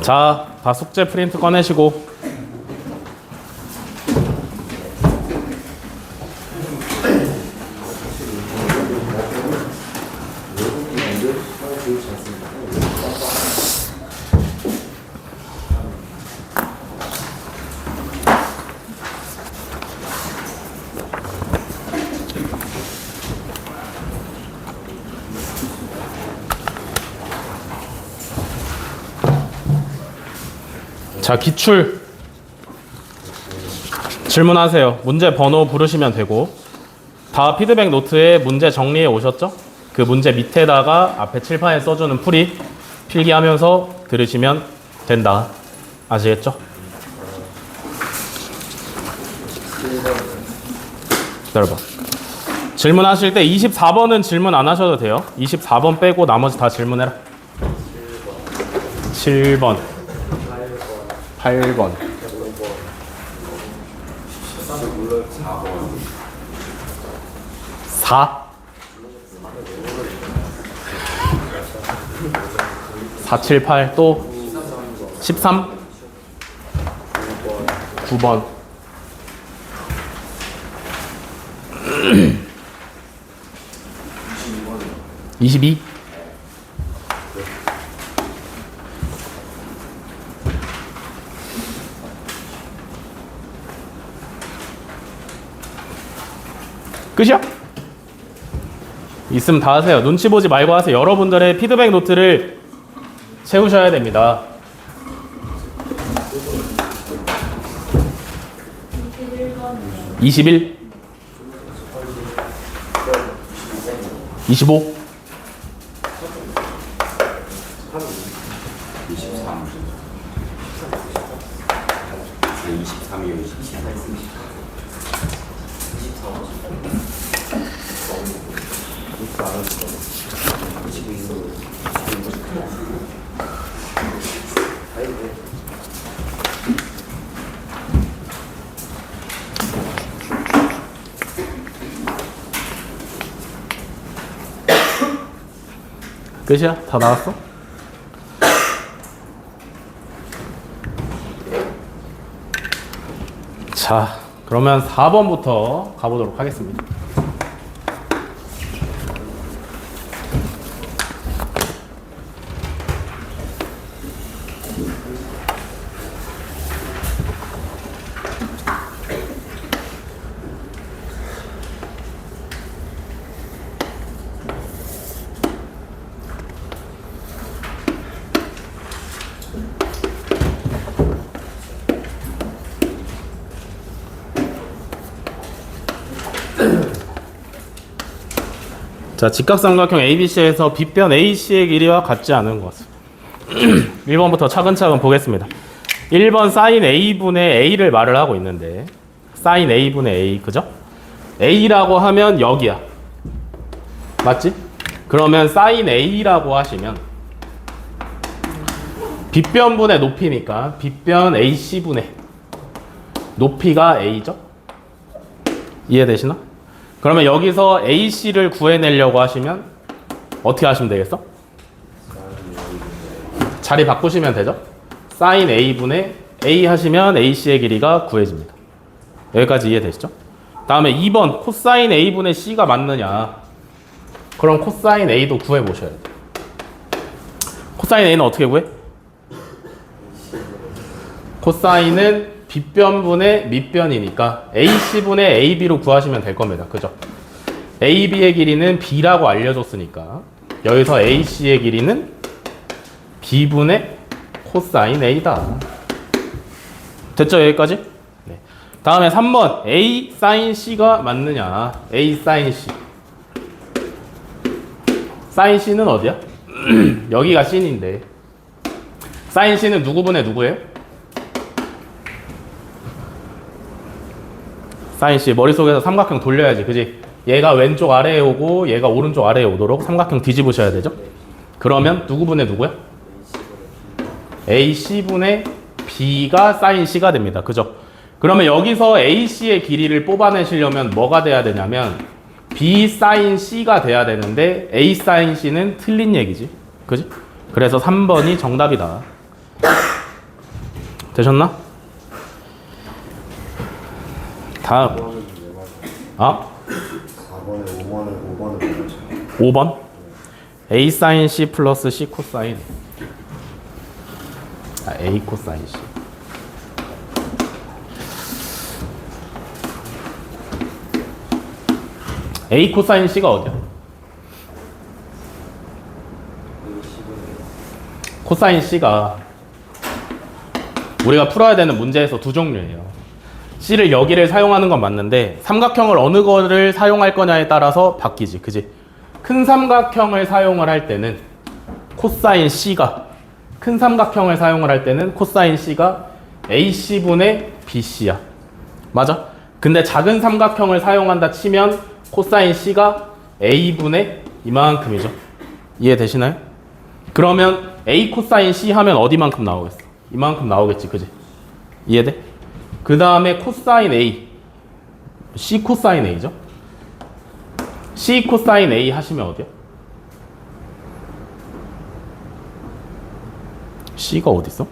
자, 다 숙제 프린트 꺼내시고. 자, 기출 질문하세요. 문제 번호 부르시면 되고, 다 피드백 노트에 문제 정리해 오셨죠? 그 문제 밑에다가 앞에 칠판에 써주는 풀이 필기하면서 들으시면 된다. 아시겠죠? 기다려봐. 질문하실 때 24번은 질문 안 하셔도 돼요. 24번 빼고 나머지 다 질문해라. 7번 8번 4 4, 7, 8 또 13 9번 22 끝이야? 있으면 다 하세요. 눈치 보지 말고 하세요. 여러분들의 피드백 노트를 채우셔야 됩니다. 21 25 끝이야? 다 나왔어? 자, 그러면 4번부터 가보도록 하겠습니다. 자, 직각삼각형 ABC에서 빗변 AC의 길이와 같지 않은 것은 1번부터 차근차근 보겠습니다. 1번 sin A분의 A를 말을 하고 있는데 sin A분의 A, 그죠? A라고 하면 여기야. 맞지? 그러면 sin A라고 하시면 빗변분의 높이니까 빗변 AC분의 높이가 A죠? 이해되시나? 그러면 여기서 AC를 구해내려고 하시면 어떻게 하시면 되겠어? 자리 바꾸시면 되죠? sin A분의 A 하시면 AC의 길이가 구해집니다. 여기까지 이해되시죠? 다음에 2번 코사인 A분의 C가 맞느냐? 그럼 코사인 A도 구해보셔야 돼요. 코사인 A는 어떻게 구해? 코사인은 빗변분의 밑변이니까 AC분의 AB로 구하시면 될 겁니다. 그죠? AB의 길이는 B라고 알려줬으니까 여기서 AC의 길이는 B분의 코사인 A다. 됐죠? 여기까지? 네. 다음에 3번 A sin C가 맞느냐? A sin C. sin C는 어디야? 여기가 C인데 sin C는 누구분의 누구예요? sin C. 머릿속에서 삼각형 돌려야지. 그지? 얘가 왼쪽 아래에 오고 얘가 오른쪽 아래에 오도록 삼각형 뒤집으셔야 되죠? 그러면 누구분의 누구야? AC분의 B가 사인 C가 됩니다. 그죠? 그러면 여기서 AC의 길이를 뽑아내시려면 뭐가 돼야 되냐면 B 사인 C가 돼야 되는데 A 사인 C는 틀린 얘기지. 그지? 그래서 3번이 정답이다. 되셨나? 다음. 4번에 5번을 5번? A 사인 C 플러스 C 코사인. A 코사인 C. A 코사인 C가 어디야? 코사인 C가 우리가 풀어야 되는 문제에서 두 종류예요. C를 여기를 사용하는 건 맞는데 삼각형을 어느 거를 사용할 거냐에 따라서 바뀌지. 그지? 큰 삼각형을 사용을 할 때는 코사인 C가 큰 삼각형을 사용을 할 때는 코사인 C가 AC분의 BC야. 맞아? 근데 작은 삼각형을 사용한다 치면 코사인 C가 A분의 이만큼이죠. 이해되시나요? 그러면 A 코사인 C 하면 어디만큼 나오겠어? 이만큼 나오겠지. 그지? 이해돼? 그 다음에 코사인 A C 코사인 A죠. C 코사인 A 하시면 어디야? C가 어디 있어?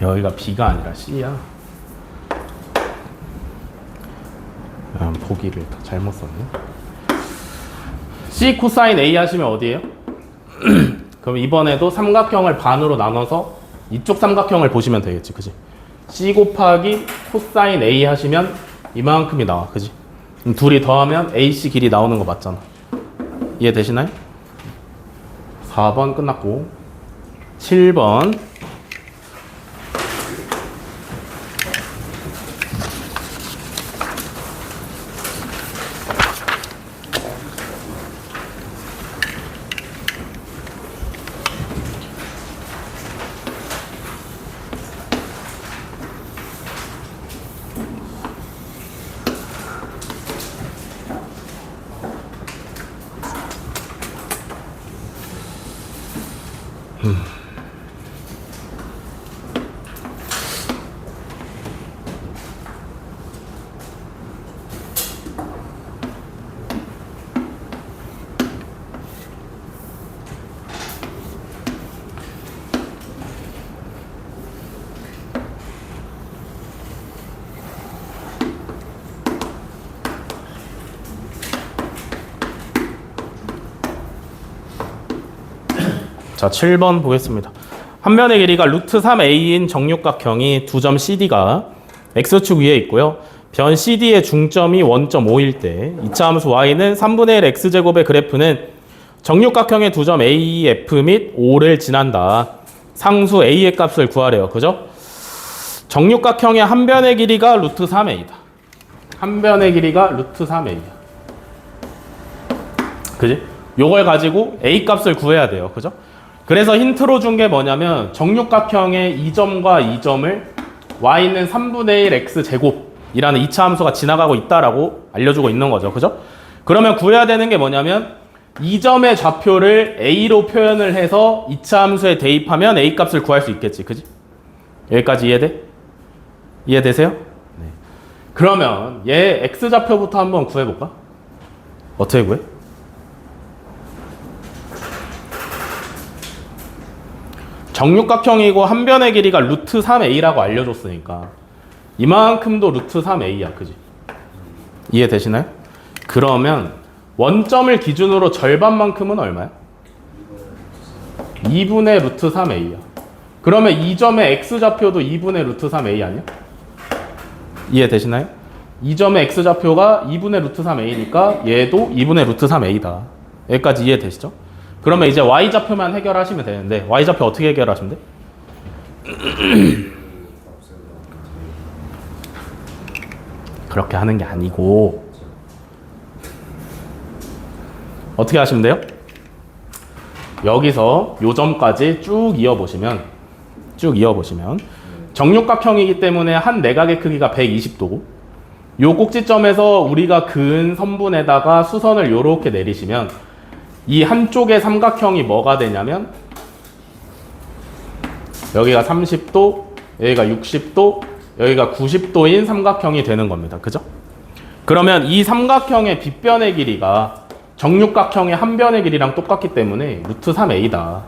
여기가 B가 아니라 C야. 보기를 잘못 썼네. C 코사인 A 하시면 어디예요? 그럼 이번에도 삼각형을 반으로 나눠서 이쪽 삼각형을 보시면 되겠지. 그지? C 곱하기 코사인 A 하시면 이만큼이 나와. 그지? 그럼 둘이 더하면 AC 길이 나오는 거 맞잖아. 이해되시나요? 4번 끝났고 7번 자, 7번 보겠습니다. 한 면의 길이가 루트 3a인 정육각형이 두 점 CD가 x축 위에 있고요. 변 CD의 중점이 원점 O일 때 이차 함수 y는 3분의 1 x제곱의 그래프는 정육각형의 두 점 A, F 및 O를 지난다. 상수 A의 값을 구하래요. 그죠? 정육각형의 한 변의 길이가 루트 3a다. 한 변의 길이가 루트 3a야. 그지? 요걸 가지고 A 값을 구해야 돼요. 그죠? 그래서 힌트로 준 게 뭐냐면 정육각형의 이 점과 이 점을 y는 3분의 1 x제곱이라는 이차 함수가 지나가고 있다라고 알려주고 있는 거죠. 그죠? 그러면 구해야 되는 게 뭐냐면 이 점의 좌표를 a로 표현을 해서 이차 함수에 대입하면 a 값을 구할 수 있겠지. 그지? 여기까지 이해돼? 이해되세요? 네. 그러면 얘 x좌표부터 한번 구해볼까? 어떻게 구해? 정육각형이고 한 변의 길이가 루트 3a라고 알려줬으니까 이만큼도 루트 3a야. 그지? 이해되시나요? 그러면 원점을 기준으로 절반만큼은 얼마야? 2분의 루트 3a야. 그러면 이 점의 x좌표도 2분의 루트 3a 아니야? 이해되시나요? 이 점의 x좌표가 2분의 루트 3a니까 얘도 2분의 루트 3a다. 여기까지 이해되시죠? 그러면 이제 y좌표만 해결하시면 되는데 y좌표 어떻게 해결하시면 돼? 그렇게 하는 게 아니고 어떻게 하시면 돼요? 여기서 요 점까지 쭉 이어보시면 정육각형이기 때문에 한 내각의 크기가 120도고 요 꼭지점에서 우리가 그은 선분에다가 수선을 요렇게 내리시면 이 한쪽의 삼각형이 뭐가 되냐면 여기가 30도, 여기가 60도, 여기가 90도인 삼각형이 되는 겁니다. 그죠? 그러면 이 삼각형의 빗변의 길이가 정육각형의 한 변의 길이랑 똑같기 때문에 루트 3a다.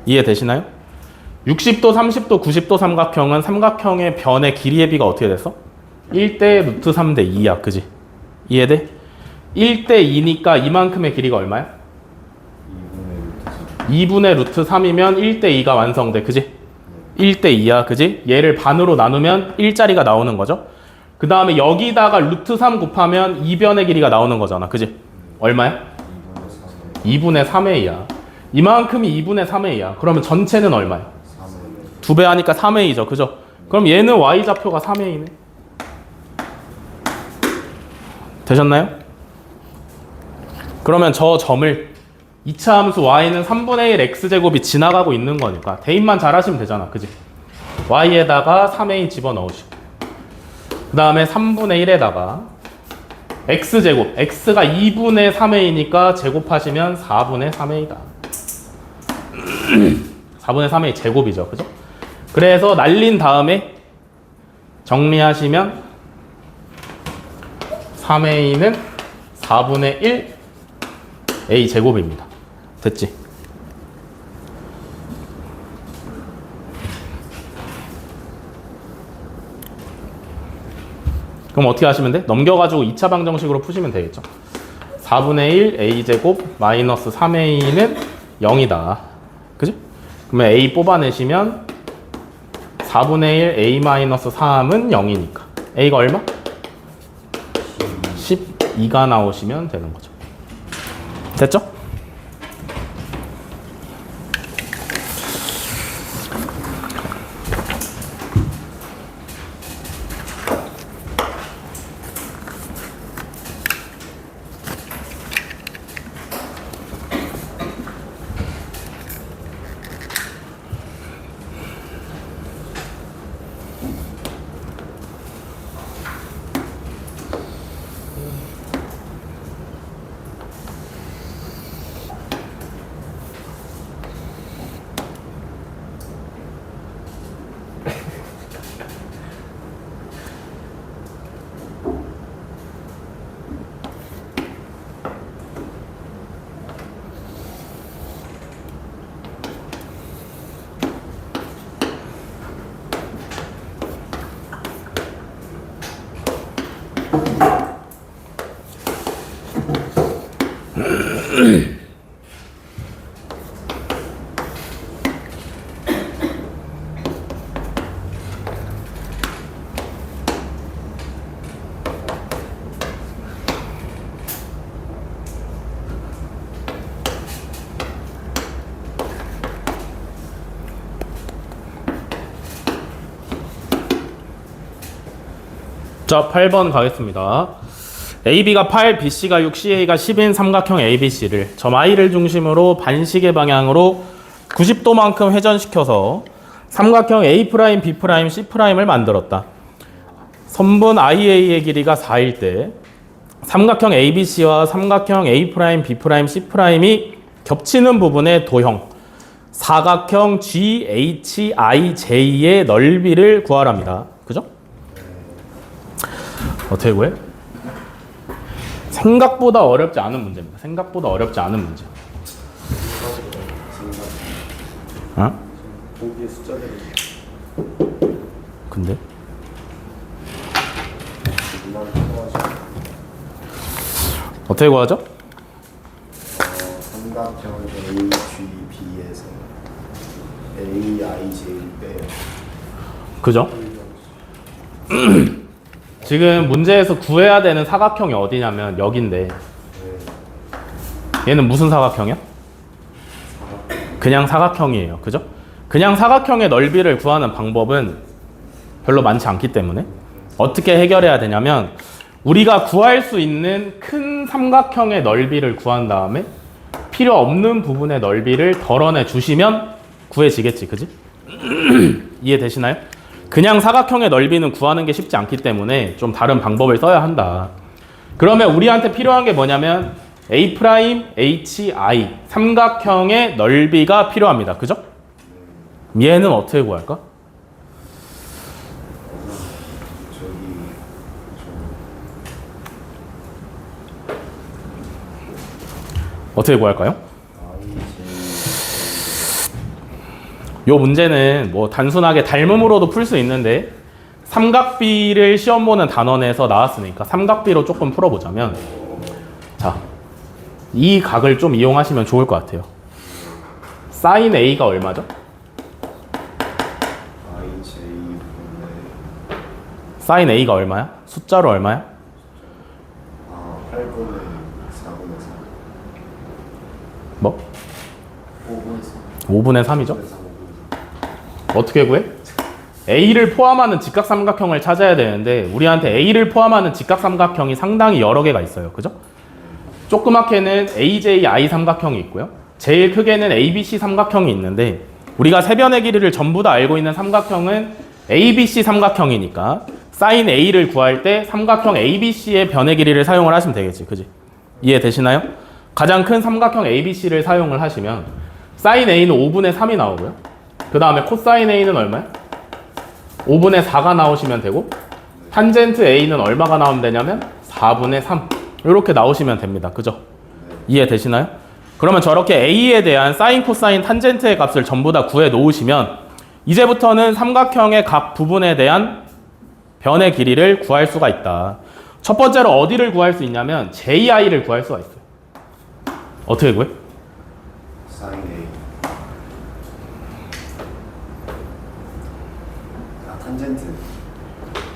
이해되시나요? 60도, 30도, 90도 삼각형은 삼각형의 변의 길이의 비가 어떻게 됐어? 1대 루트 3대 2야. 그지? 이해돼? 1대 2니까 이만큼의 길이가 얼마야? 2분의 루트 3이면 1대 2가 완성돼. 그지? 1대 2야. 그지? 얘를 반으로 나누면 1자리가 나오는 거죠. 그 다음에 여기다가 루트 3 곱하면 2변의 길이가 나오는 거잖아. 그지? 얼마야? 2분의 3a야. 이만큼이 2분의 3a야. 그러면 전체는 얼마야? 2배 하니까 3a죠. 그죠? 그럼 얘는 y좌표가 3a네. 되셨나요? 그러면 저 점을 2차 함수 y는 3분의 1 x제곱이 지나가고 있는 거니까 대입만 잘 하시면 되잖아. 그지? y에다가 3a 집어넣으시고 그 다음에 3분의 1에다가 x제곱, x가 2분의 3a니까 제곱하시면 4분의 3a다. 4분의 3a 제곱이죠. 그죠? 그래서 날린 다음에 정리하시면 3a는 4분의 1 a 제곱입니다. 됐지? 그럼 어떻게 하시면 돼? 넘겨가지고 2차 방정식으로 푸시면 되겠죠. 4분의 1 a제곱 마이너스 3a는 0이다. 그지? 그러면 a 뽑아내시면 4분의 1 a 마이너스 3은 0이니까 a가 얼마? 12가 나오시면 되는 거죠. 됐죠? 자, 8번 가겠습니다. AB가 8, BC가 6, CA가 10인 삼각형 ABC를 점 I를 중심으로 반시계 방향으로 90도만큼 회전시켜서 삼각형 A', B', C'을 만들었다. 선분 IA의 길이가 4일 때 삼각형 ABC와 삼각형 A', B', C'이 겹치는 부분의 도형 사각형 GHIJ의 넓이를 구하랍니다. 그죠? 어떻게 구해? 생각보다 어렵지 않은 문제입니다. 생각보다 어렵지 않은 문제. 어? 보기에 숫자들이 근데? 어떻게 구하죠? 삼각형 AGB에서 AIJ를 빼요. 그죠? 지금 문제에서 구해야 되는 사각형이 어디냐면 여긴데 얘는 무슨 사각형이야? 그냥 사각형이에요. 그죠? 그냥 사각형의 넓이를 구하는 방법은 별로 많지 않기 때문에 어떻게 해결해야 되냐면 우리가 구할 수 있는 큰 삼각형의 넓이를 구한 다음에 필요 없는 부분의 넓이를 덜어내 주시면 구해지겠지. 그지? 이해되시나요? 그냥 사각형의 넓이는 구하는 게 쉽지 않기 때문에 좀 다른 방법을 써야 한다. 그러면 우리한테 필요한 게 뭐냐면 A', HI 삼각형의 넓이가 필요합니다. 그죠? 얘는 어떻게 구할까? 저기 어떻게 구할까요? 요 문제는 뭐 단순하게 닮음으로도 풀 수 있는데 삼각비를 시험 보는 단원에서 나왔으니까 삼각비로 조금 풀어보자면 자, 이 각을 좀 이용하시면 좋을 것 같아요. 사인 A가 얼마죠? IJ분의 사인 A가 얼마야? 숫자로 얼마야? 8분의 4분의 3 뭐? 5분의 3 5분의 3이죠? 어떻게 구해? A를 포함하는 직각삼각형을 찾아야 되는데 우리한테 A를 포함하는 직각삼각형이 상당히 여러 개가 있어요. 그죠? 조그맣게는 AJI 삼각형이 있고요. 제일 크게는 ABC 삼각형이 있는데 우리가 세변의 길이를 전부 다 알고 있는 삼각형은 ABC 삼각형이니까 sin A를 구할 때 삼각형 ABC의 변의 길이를 사용을 하시면 되겠지. 그지? 이해되시나요? 가장 큰 삼각형 ABC를 사용을 하시면 sin A는 5분의 3이 나오고요. 그 다음에 코사인 A는 얼마야? 5분의 4가 나오시면 되고 탄젠트 A는 얼마가 나오면 되냐면 4분의 3 이렇게 나오시면 됩니다. 그죠? 이해되시나요? 그러면 저렇게 A에 대한 사인, 코사인, 탄젠트의 값을 전부 다 구해 놓으시면 이제부터는 삼각형의 각 부분에 대한 변의 길이를 구할 수가 있다. 첫 번째로 어디를 구할 수 있냐면 JI를 구할 수가 있어요. 어떻게 구해? sin A 탄젠트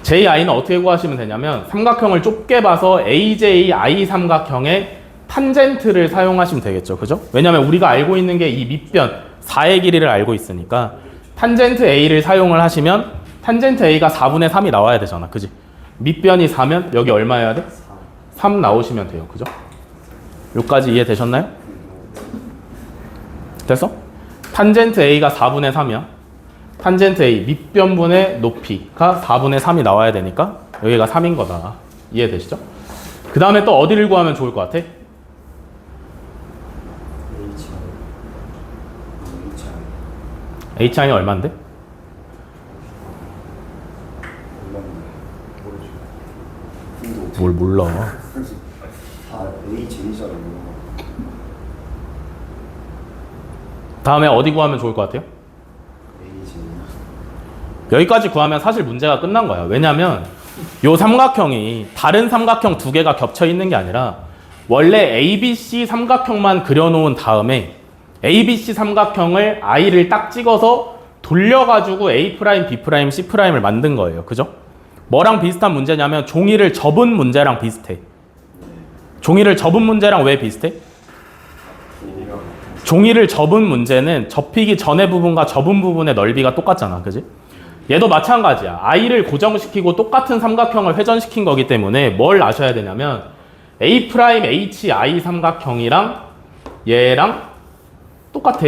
JI는 어떻게 구하시면 되냐면 삼각형을 좁게 봐서 AJI 삼각형의 탄젠트를 사용하시면 되겠죠. 그죠? 왜냐면 우리가 알고 있는 게 이 밑변 4의 길이를 알고 있으니까 탄젠트 A를 사용을 하시면 탄젠트 A가 4분의 3이 나와야 되잖아. 그지? 밑변이 4면 여기 얼마여야 돼? 3 나오시면 돼요. 그죠? 여기까지 이해되셨나요? 됐어? 탄젠트 A가 4분의 3이야. 탄젠트 A 밑변분의 높이가 4분의 3이 나와야 되니까 여기가 3인 거다. 이해되시죠? 그 다음에 또 어디를 구하면 좋을 것 같아? HI는 얼마인데? 뭘 몰라. AJ잖아요. 다음에 어디 구하면 좋을 것 같아요? AJ 여기까지 구하면 사실 문제가 끝난 거야. 왜냐면 요 삼각형이 다른 삼각형 두 개가 겹쳐 있는 게 아니라 원래 ABC 삼각형만 그려놓은 다음에 ABC 삼각형을 I를 딱 찍어서 돌려가지고 A', B', C'을 만든 거예요. 그죠? 뭐랑 비슷한 문제냐면 종이를 접은 문제랑 비슷해. 종이를 접은 문제랑 왜 비슷해? 종이를 접은 문제는 접히기 전의 부분과 접은 부분의 넓이가 똑같잖아. 그지? 얘도 마찬가지야. I를 고정시키고 똑같은 삼각형을 회전시킨 거기 때문에 뭘 아셔야 되냐면 A'HI 삼각형이랑 얘랑 똑같아.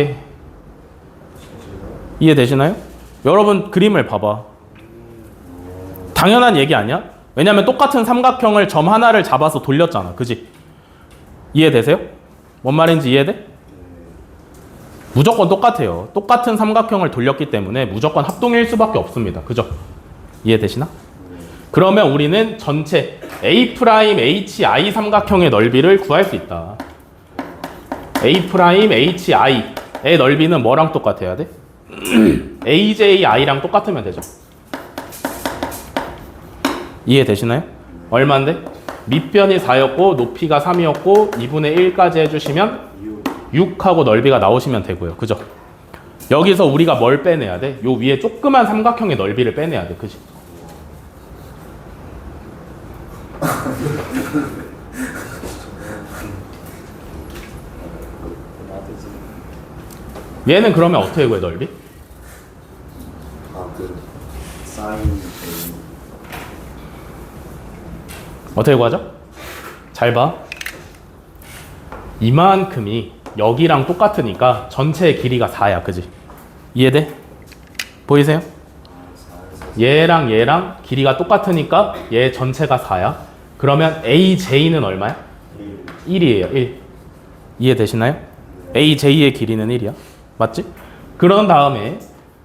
이해되시나요? 여러분 그림을 봐봐. 당연한 얘기 아니야? 왜냐면 똑같은 삼각형을 점 하나를 잡아서 돌렸잖아. 그지? 이해되세요? 뭔 말인지 이해돼? 무조건 똑같아요. 똑같은 삼각형을 돌렸기 때문에 무조건 합동일 수밖에 없습니다. 그죠? 이해되시나? 그러면 우리는 전체 A'HI 삼각형의 넓이를 구할 수 있다. A'HI의 넓이는 뭐랑 똑같아야 돼? AJI랑 똑같으면 되죠. 이해되시나요? 얼마인데? 밑변이 4였고 높이가 3이었고 2분의 1까지 해주시면 6하고 넓이가 나오시면 되고요. 그죠? 여기서 우리가 뭘 빼내야 돼? 요 위에 조그만 삼각형의 넓이를 빼내야 돼. 그지? 얘는 그러면 어떻게 구해 넓이? sin A 어떻게 구하죠? 잘 봐. 이만큼이 여기랑 똑같으니까 전체의 길이가 4야. 그지? 이해돼? 보이세요? 얘랑 얘랑 길이가 똑같으니까 얘 전체가 4야. 그러면 AJ는 얼마야? 1이에요. 1. 이해되시나요? AJ의 길이는 1이야. 맞지? 그런 다음에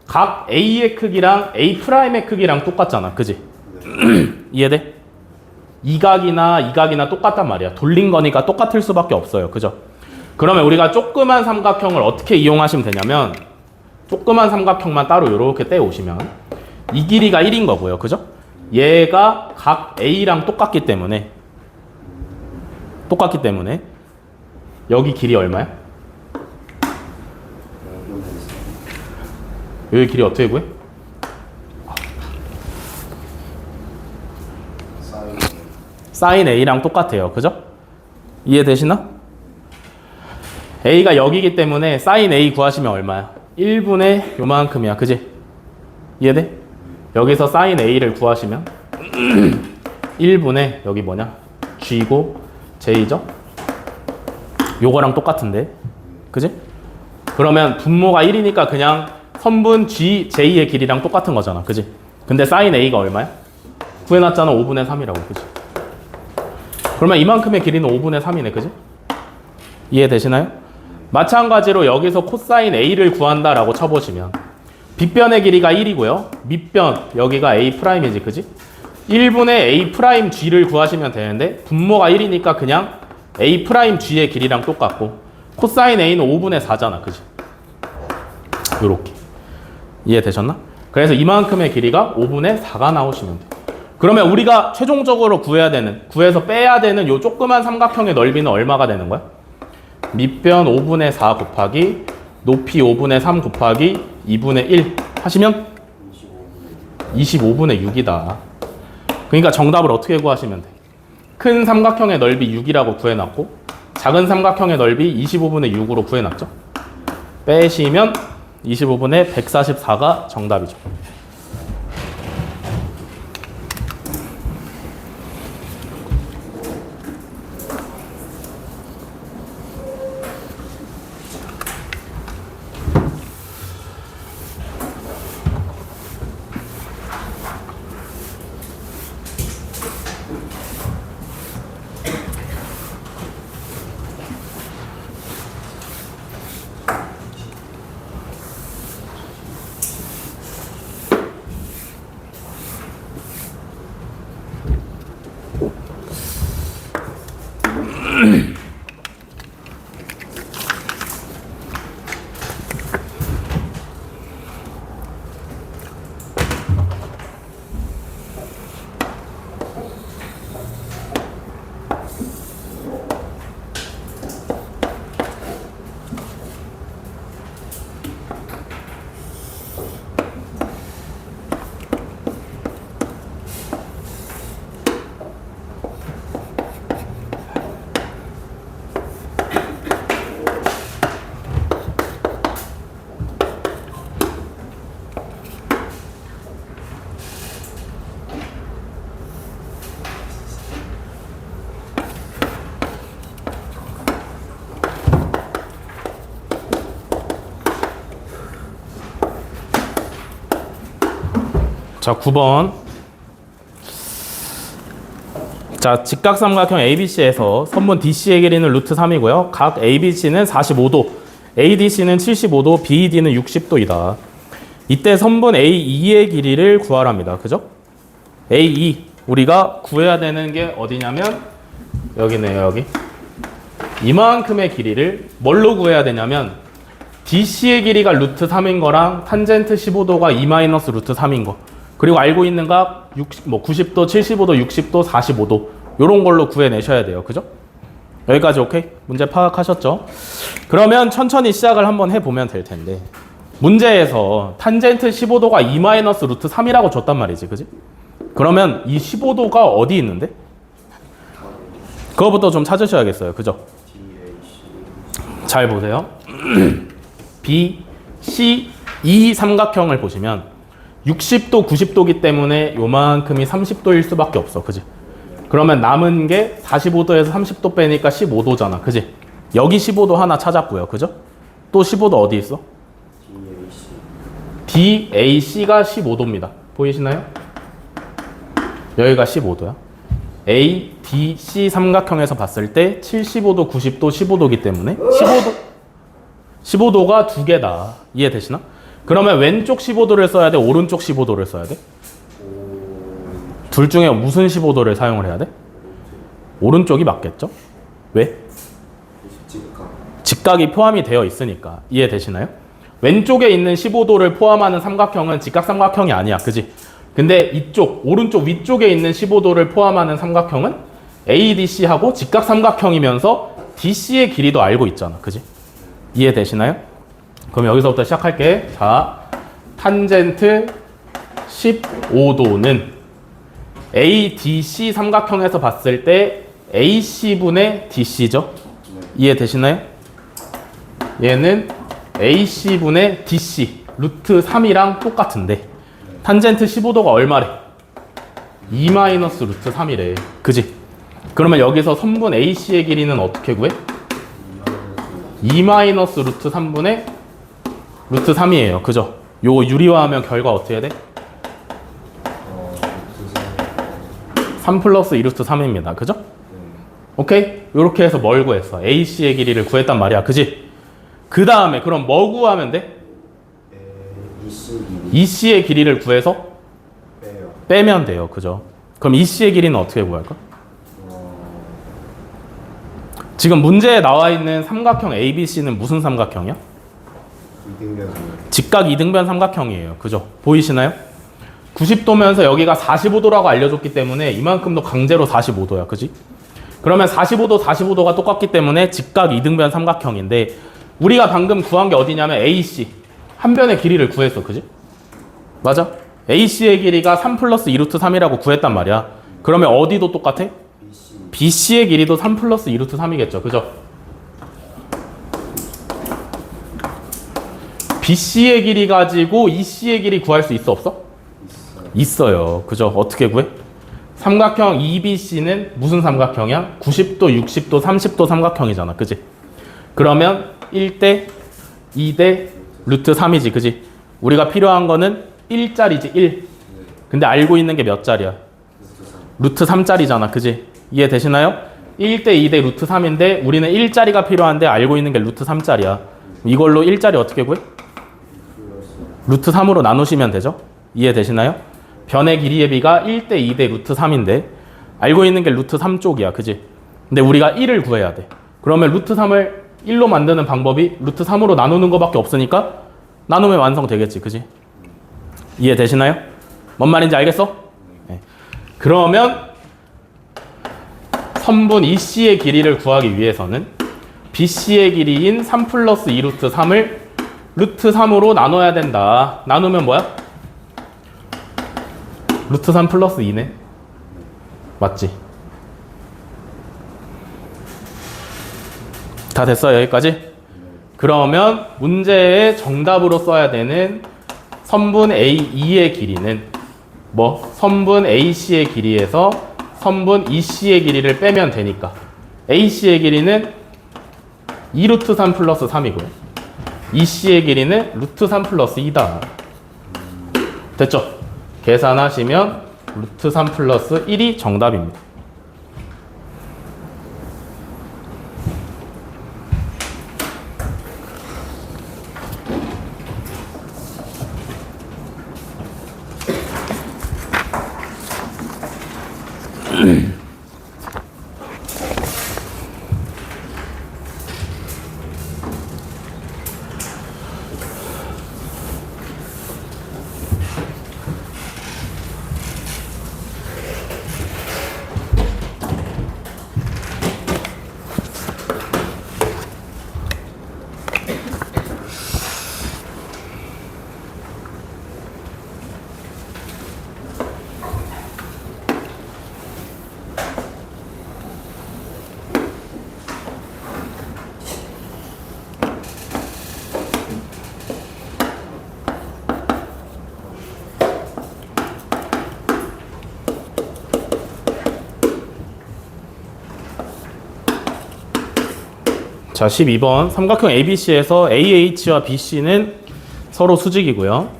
각 A의 크기랑 A 프라임의 크기랑 똑같잖아. 그지? 이해돼? 이각이나 똑같단 말이야. 돌린 거니까 똑같을 수밖에 없어요. 그죠? 그러면 우리가 조그만 삼각형을 어떻게 이용하시면 되냐면 조그만 삼각형만 따로 이렇게 떼오시면 이 길이가 1인 거고요. 그죠? 얘가 각 A랑 똑같기 때문에 여기 길이 얼마야? 여기 길이 어떻게 구해? 사인 A랑 똑같아요. 그죠? 이해되시나? A가 여기기 때문에 사인 A 구하시면 얼마야? 1분의 요만큼이야. 그지? 이해돼? 여기서 사인 A를 구하시면 1분의 여기 뭐냐? G고 J죠? 요거랑 똑같은데. 그지? 그러면 분모가 1이니까 그냥 선분 G, J의 길이랑 똑같은 거잖아. 그지? 근데 사인 A가 얼마야? 구해놨잖아. 5분의 3이라고. 그지? 그러면 이만큼의 길이는 5분의 3이네. 그지? 이해되시나요? 마찬가지로 여기서 코사인 A를 구한다라고 쳐보시면 빗변의 길이가 1이고요. 밑변 여기가 A'이지. 그지? 1분의 A' G를 구하시면 되는데 분모가 1이니까 그냥 A'G의 길이랑 똑같고 코사인 A는 5분의 4잖아. 그지? 요렇게. 이해되셨나? 그래서 이만큼의 길이가 5분의 4가 나오시면 돼. 그러면 우리가 최종적으로 구해서 빼야 되는 요 조그만 삼각형의 넓이는 얼마가 되는 거야? 밑변 5분의 4 곱하기 높이 5분의 3 곱하기 2분의 1 하시면 25분의 6이다. 그러니까 정답을 어떻게 구하시면 돼? 큰 삼각형의 넓이 6이라고 구해놨고 작은 삼각형의 넓이 25분의 6으로 구해놨죠. 빼시면 25분의 144가 정답이죠. 자, 9번. 자, 직각삼각형 ABC에서 선분 DC의 길이는 루트 3이고요. 각 ABC는 45도, ADC는 75도, BED는 60도이다. 이때 선분 AE의 길이를 구하랍니다. 그죠? AE. 우리가 구해야 되는 게 어디냐면 여기네요, 여기. 이만큼의 길이를 뭘로 구해야 되냐면 DC의 길이가 루트 3인 거랑 탄젠트 15도가 2 마이너스 루트 3인 거. 그리고 알고 있는 각 90도, 75도, 60도, 45도 요런 걸로 구해내셔야 돼요. 그죠? 여기까지 오케이? 문제 파악하셨죠? 그러면 천천히 시작을 한번 해보면 될 텐데 문제에서 탄젠트 15도가 2 마이너스 루트 3이라고 줬단 말이지. 그지? 그러면 이 15도가 어디 있는데? 그거부터 좀 찾으셔야겠어요. 그죠? 잘 보세요. B, C, E 삼각형을 보시면 60도, 90도기 때문에 요만큼이 30도일 수밖에 없어. 그지? 그러면 남은 게 45도에서 30도 빼니까 15도잖아. 그지? 여기 15도 하나 찾았고요. 그죠? 또 15도 어디 있어? DAC가 15도입니다. 보이시나요? 여기가 15도야. ADC 삼각형에서 봤을 때 75도, 90도, 15도기 때문에 15도가 두 개다. 이해되시나? 그러면 왼쪽 15도를 써야 돼? 오른쪽 15도를 써야 돼? 오. 둘 중에 무슨 15도를 사용을 해야 돼? 오른쪽이 맞겠죠? 왜? 직각. 직각이 포함이 되어 있으니까. 이해되시나요? 왼쪽에 있는 15도를 포함하는 삼각형은 직각삼각형이 아니야. 그지? 근데 이쪽 오른쪽 위쪽에 있는 15도를 포함하는 삼각형은 ADC하고 직각삼각형이면서 DC의 길이도 알고 있잖아. 그지? 이해되시나요? 그럼 여기서부터 시작할게. 자, 탄젠트 15도는 ADC 삼각형에서 봤을 때 AC분의 DC죠? 이해되시나요? 얘는 AC분의 DC 루트 3이랑 똑같은데 탄젠트 15도가 얼마래? 2 마이너스 루트 3이래. 그지? 그러면 여기서 선분 AC의 길이는 어떻게 구해? 2 마이너스 루트 3분의 루트 3이에요. 그죠? 요거 유리화하면 결과 어떻게 해야 돼? 3 플러스 2 루트 3입니다. 그죠? 오케이? 요렇게 해서 뭘 구했어? AC의 길이를 구했단 말이야. 그지? 그 다음에 그럼 뭐 구하면 돼? EC 길이. EC의 길이를 구해서 빼요. 빼면 돼요. 그죠? 그럼 EC의 길이는 어떻게 구할까? 지금 문제에 나와 있는 삼각형 ABC는 무슨 삼각형이야? 이등변. 직각 이등변 삼각형이에요. 그죠? 보이시나요? 90도면서 여기가 45도라고 알려줬기 때문에 이만큼도 강제로 45도야. 그지? 그러면 45도, 45도가 똑같기 때문에 직각 이등변 삼각형인데 우리가 방금 구한 게 어디냐면 AC. 한 변의 길이를 구했어. 그지? 맞아? AC의 길이가 3 플러스 2 루트 3이라고 구했단 말이야. 그러면 어디도 똑같아? BC. BC의 길이도 3 플러스 2 루트 3이겠죠. 그죠? BC의 길이 가지고 EC의 길이 구할 수 있어 없어? 있어요. 그죠? 어떻게 구해? 삼각형 EBC는 무슨 삼각형이야? 90도, 60도, 30도 삼각형이잖아. 그지? 그러면 1대 2대 루트 3이지. 그지? 우리가 필요한 거는 1짜리지. 1. 근데 알고 있는 게 몇 짜리야? 루트 3짜리잖아. 그지? 이해되시나요? 1대 2대 루트 3인데 우리는 1짜리가 필요한데 알고 있는 게 루트 3짜리야. 이걸로 1짜리 어떻게 구해? 루트 3으로 나누시면 되죠? 이해되시나요? 변의 길이의 비가 1대 2대 루트 3인데 알고 있는 게 루트 3 쪽이야. 그지? 근데 우리가 1을 구해야 돼. 그러면 루트 3을 1로 만드는 방법이 루트 3으로 나누는 것밖에 없으니까 나누면 완성되겠지. 그지? 이해되시나요? 뭔 말인지 알겠어? 네. 그러면 선분 EC의 길이를 구하기 위해서는 BC의 길이인 3 플러스 2 루트 3을 루트 3으로 나눠야 된다. 나누면 뭐야? 루트 3 플러스 2네. 맞지? 다 됐어요, 여기까지? 그러면 문제의 정답으로 써야 되는 선분 AE의 길이는 뭐? 선분 AC의 길이에서 선분 EC의 길이를 빼면 되니까 AC의 길이는 2 루트 3 플러스 3이고요. EC의 길이는 루트 3 플러스 2다. 됐죠? 계산하시면 루트 3 플러스 1이 정답입니다. 자, 12번 삼각형 ABC에서 AH와 BC는 서로 수직이고요.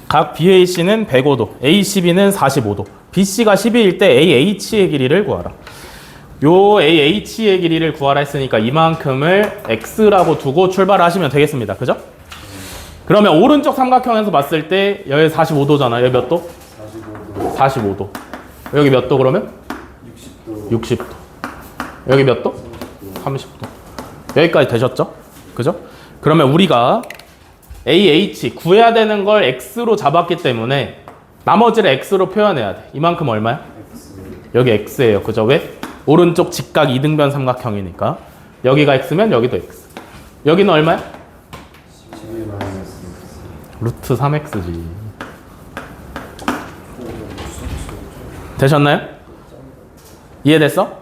각 BAC는 105도, ACB는 45도, BC가 12일 때 AH의 길이를 구하라. 요 AH의 길이를 구하라 했으니까 이만큼을 X라고 두고 출발하시면 되겠습니다. 그죠? 그러면 오른쪽 삼각형에서 봤을 때 여기 45도잖아. 여기 몇 도? 45도. 45도. 여기 몇 도 그러면? 60도. 60도. 여기 몇 도? 30도. 여기까지 되셨죠? 그죠? 그러면 우리가 AH 구해야 되는 걸 X로 잡았기 때문에 나머지를 X로 표현해야 돼. 이만큼 얼마야? X. 여기 X예요. 그죠? 왜? 오른쪽 직각 이등변 삼각형이니까. 여기가 X면 여기도 X. 여기는 얼마야? 11 마이너스 루트 3X지. 되셨나요? 이해됐어?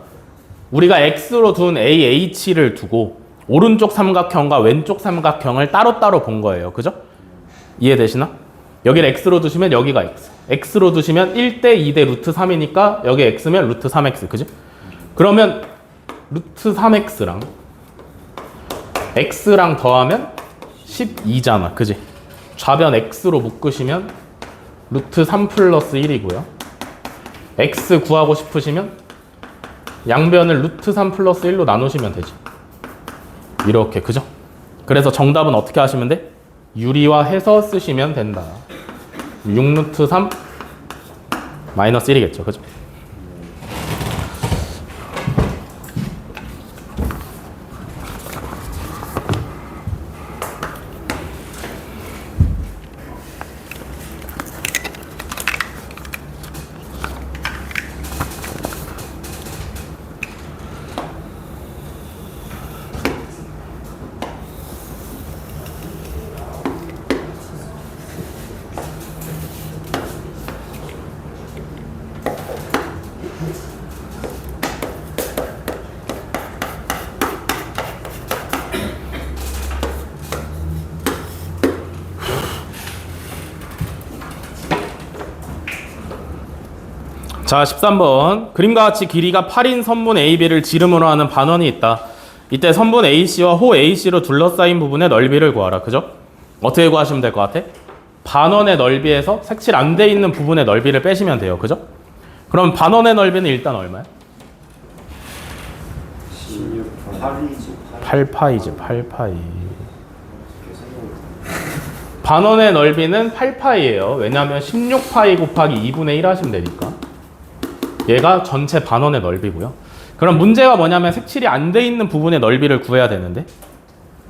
우리가 X로 둔 AH를 두고 오른쪽 삼각형과 왼쪽 삼각형을 따로따로 본 거예요. 그죠? 이해되시나? 여기를 X로 두시면 여기가 X. X로 두시면 1대 2대 루트 3이니까 여기 X면 루트 3X. 그지? 그러면 루트 3X랑 X랑 더하면 12잖아. 그지? 좌변 X로 묶으시면 루트 3 플러스 1이고요. X 구하고 싶으시면 양변을 루트 3 플러스 1로 나누시면 되지. 이렇게. 그죠? 그래서 정답은 어떻게 하시면 돼? 유리화해서 쓰시면 된다. 6루트 3 마이너스 1이겠죠. 그죠? 자, 13번. 그림과 같이 길이가 8인 선분 AB를 지름으로 하는 반원이 있다. 이때 선분 AC와 호 AC로 둘러싸인 부분의 넓이를 구하라. 그죠? 어떻게 구하시면 될 것 같아? 반원의 넓이에서 색칠 안 돼 있는 부분의 넓이를 빼시면 돼요. 그죠? 그럼 반원의 넓이는 일단 얼마야? 16 8이지 8파이지, 8파이. 반원의 넓이는 8파이예요. 왜냐하면 16파이 곱하기 2분의 1 하시면 되니까. 얘가 전체 반원의 넓이고요. 그럼 문제가 뭐냐면 색칠이 안 돼 있는 부분의 넓이를 구해야 되는데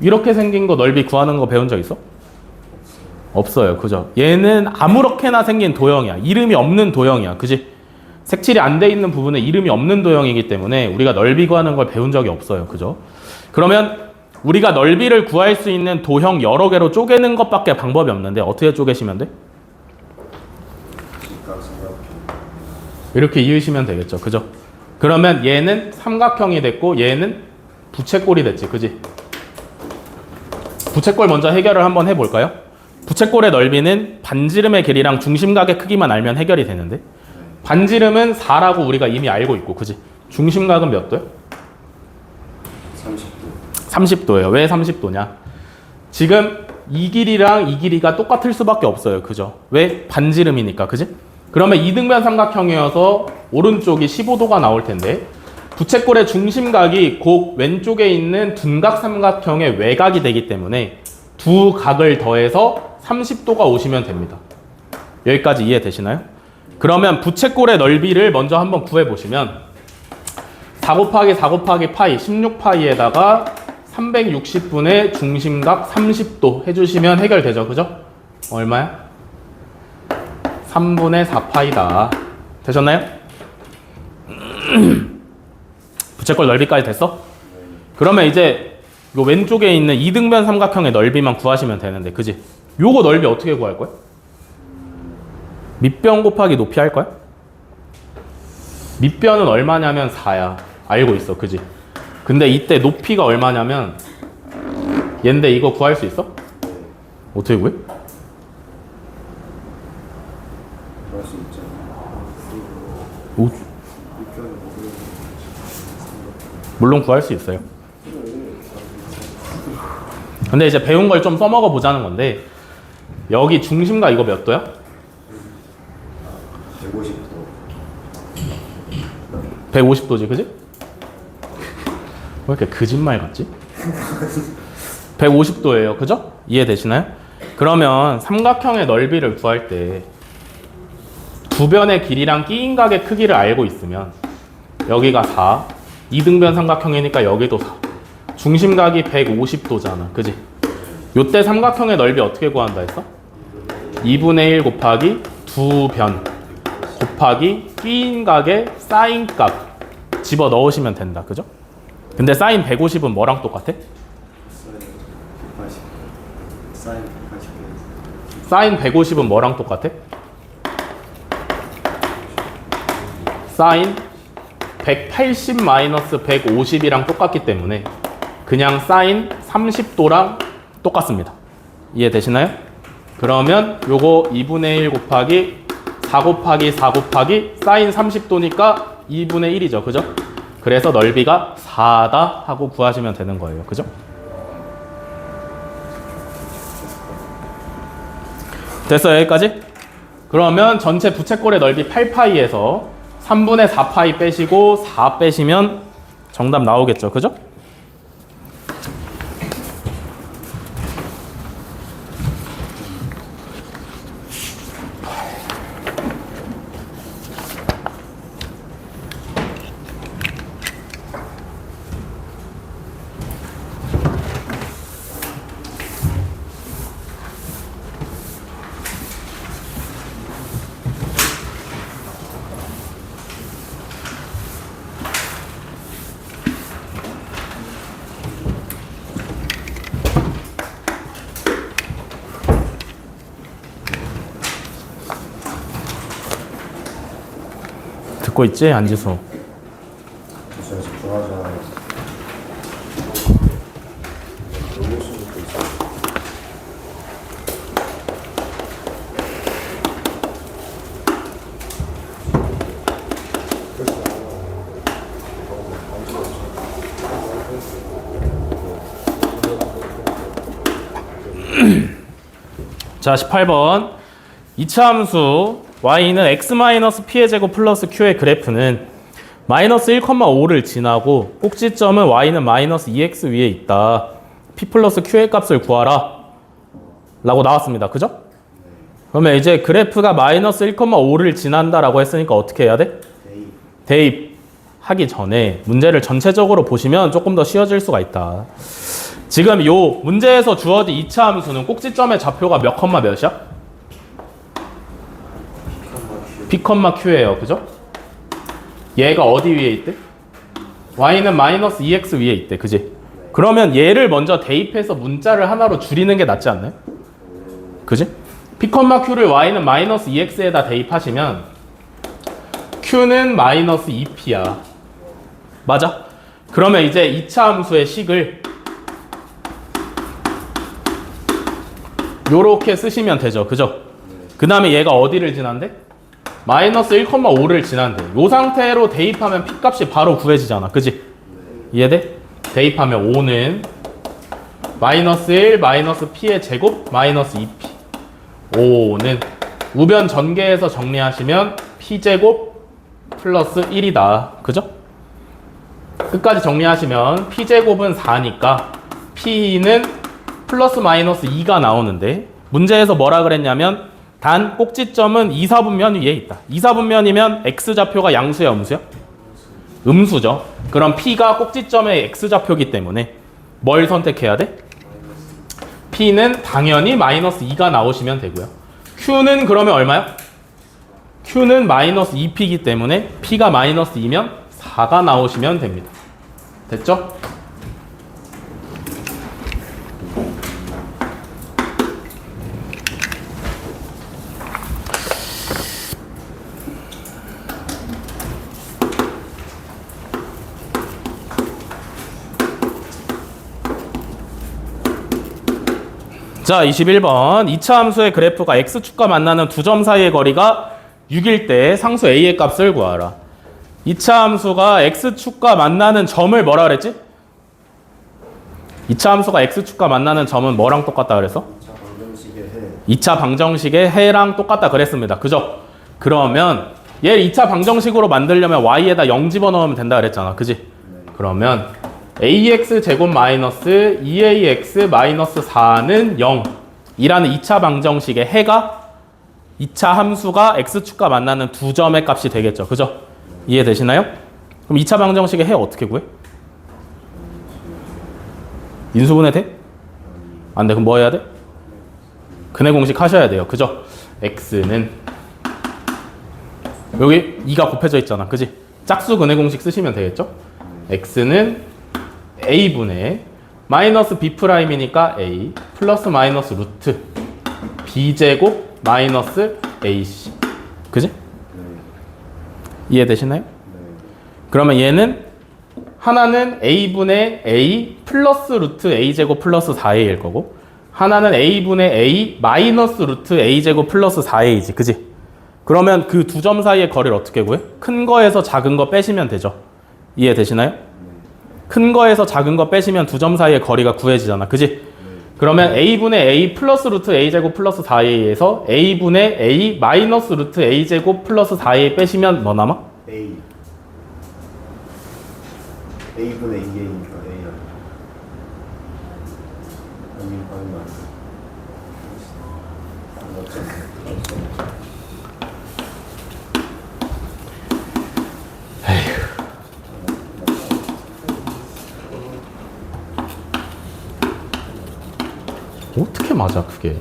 이렇게 생긴 거 넓이 구하는 거 배운 적 있어? 없어요. 그죠? 얘는 아무렇게나 생긴 도형이야. 이름이 없는 도형이야. 그지? 색칠이 안 돼 있는 부분에 이름이 없는 도형이기 때문에 우리가 넓이 구하는 걸 배운 적이 없어요. 그죠? 그러면 우리가 넓이를 구할 수 있는 도형 여러 개로 쪼개는 것밖에 방법이 없는데 어떻게 쪼개시면 돼? 직각 삼각형. 이렇게 이으시면 되겠죠. 그죠? 그러면 얘는 삼각형이 됐고 얘는 부채꼴이 됐지. 그지? 부채꼴 먼저 해결을 한번 해볼까요? 부채꼴의 넓이는 반지름의 길이랑 중심각의 크기만 알면 해결이 되는데 반지름은 4라고 우리가 이미 알고 있고 그지? 중심각은 몇 도야? 30도. 30도예요. 왜 30도냐? 지금 이 길이랑 이 길이가 똑같을 수밖에 없어요. 그죠? 왜? 반지름이니까. 그지? 그러면 이등변 삼각형이어서 오른쪽이 15도가 나올 텐데 부채꼴의 중심각이 곧 왼쪽에 있는 둔각 삼각형의 외곽이 되기 때문에 두 각을 더해서 30도가 오시면 됩니다. 여기까지 이해되시나요? 그러면 부채꼴의 넓이를 먼저 한번 구해보시면 4 곱하기 4 곱하기 파이 16파이에다가 360분의 중심각 30도 해주시면 해결되죠. 그죠? 얼마야? 3분의 4파이다. 되셨나요? 부채꼴 넓이까지 됐어? 그러면 이제 요 왼쪽에 있는 이등변 삼각형의 넓이만 구하시면 되는데 그지? 요거 넓이 어떻게 구할 거야? 밑변 곱하기 높이 할 거야? 밑변은 얼마냐면 4야. 알고 있어. 그지? 근데 이때 높이가 얼마냐면 얘인데 이거 구할 수 있어? 어떻게 구해? 그럴 수 있죠. 오, 물론 구할 수 있어요. 근데 이제 배운 걸 좀 써먹어 보자는 건데 여기 중심각 이거 몇 도야? 150도. 150도지, 그지? 왜 이렇게 거짓말 같지? 150도예요, 그죠? 이해되시나요? 그러면 삼각형의 넓이를 구할 때 두 변의 길이랑 끼인각의 크기를 알고 있으면 여기가 4, 이등변 삼각형이니까 여기도 4. 중심각이 150도잖아. 그지? 요때 삼각형의 넓이 어떻게 구한다 했어? 2분의 1 곱하기 두 변 곱하기 끼인각의 사인값 집어 넣으시면 된다. 그죠? 근데 사인 150은 뭐랑 똑같아? 사인 150은 뭐랑 똑같아? 사인 180 마이너스 150이랑 똑같기 때문에 그냥 사인 30도랑 똑같습니다. 이해되시나요? 그러면 요거 2분의 1 곱하기 4 곱하기 4 곱하기 사인 30도니까 2분의 1이죠. 그죠? 그래서 넓이가 4다 하고 구하시면 되는 거예요. 그죠? 됐어요? 여기까지? 그러면 전체 부채꼴의 넓이 8파이에서 3분의 4파이 빼시고 4 빼시면 정답 나오겠죠. 그죠? 듣고 있지? 안지수. 그래서 좋아하잖아요. 자, 18번. 이차 함수 y는 x-p의 제곱 플러스 q의 그래프는 마이너스 1,5를 지나고 꼭지점은 y는 마이너스 2x 위에 있다. p 플러스 q의 값을 구하라. 라고 나왔습니다. 그죠? 그러면 이제 그래프가 마이너스 1,5를 지난다라고 했으니까 어떻게 해야 돼? 대입하기 전에 문제를 전체적으로 보시면 조금 더 쉬워질 수가 있다. 지금 요 문제에서 주어진 2차 함수는 꼭지점의 좌표가 몇 컴마 몇이야? p, q예요. 그죠? 얘가 어디 위에 있대? y는 마이너스 2x 위에 있대. 그지? 그러면 얘를 먼저 대입해서 문자를 하나로 줄이는 게 낫지 않나요? 그지? p, q를 y는 마이너스 2x에다 대입하시면 q는 마이너스 2p야. 맞아? 그러면 이제 2차 함수의 식을 요렇게 쓰시면 되죠. 그죠? 그 다음에 얘가 어디를 지난대? 마이너스 1,5를 지난대. 요 상태로 대입하면 p 값이 바로 구해지잖아. 그지? 이해돼? 대입하면 5는 마이너스 1 마이너스 p의 제곱 마이너스 2p. 5는 우변 전개해서 정리하시면 p제곱 플러스 1이다. 그죠? 끝까지 정리하시면 p제곱은 4니까 p는 플러스 마이너스 2가 나오는데 문제에서 뭐라 그랬냐면 단 꼭지점은 2, 4분면 위에 있다. 2, 4분면이면 x좌표가 양수야, 음수야? 음수죠. 그럼 p가 꼭지점의 x좌표이기 때문에 뭘 선택해야 돼? p는 당연히 마이너스 2가 나오시면 되고요. q는 그러면 얼마야? q는 마이너스 2p이기 때문에 p가 마이너스 2면 4가 나오시면 됩니다. 됐죠? 자, 21번. 2차 함수의 그래프가 x축과 만나는 두 점 사이의 거리가 6일 때 상수 a의 값을 구하라. 2차 함수가 x축과 만나는 점을 뭐라 그랬지? 2차 함수가 x축과 만나는 점은 뭐랑 똑같다 그랬어? 2차 방정식의 해랑 똑같다 그랬습니다. 그죠? 그러면 얘 2차 방정식으로 만들려면 y에다 0 집어넣으면 된다 그랬잖아. 그지? 그러면 ax 제곱 마이너스 2ax 마이너스 4는 0 이라는 2차 방정식의 해가 2차 함수가 x축과 만나는 두 점의 값이 되겠죠. 그죠? 이해되시나요? 그럼 2차 방정식의 해 어떻게 구해? 인수분해 돼? 안 돼. 그럼 뭐 해야 돼? 근해 공식 하셔야 돼요. 그죠? x는 여기 2가 곱해져 있잖아. 그지? 짝수 근해 공식 쓰시면 되겠죠? x는 a분의 마이너스 b'이니까 a 플러스 마이너스 루트 b제곱 마이너스 ac. 그지? 이해되시나요? 그러면 얘는 하나는 a분의 a 플러스 루트 a제곱 플러스 4a일 거고 하나는 a분의 a 마이너스 루트 a제곱 플러스 4a지. 그지? 그러면 그 두 점 사이의 거리를 어떻게 구해? 큰 거에서 작은 거 빼시면 되죠. 이해되시나요? 큰 거에서 작은 거 빼시면 두 점 사이의 거리가 구해지잖아. 그지? 그러면 a분의 a 플러스 루트 a제곱 플러스 4a에서 a분의 a 마이너스 루트 a제곱 플러스 4a 빼시면 뭐 남아? A A분의 2A니까 A야. 아니면 어떻게 맞아 그게?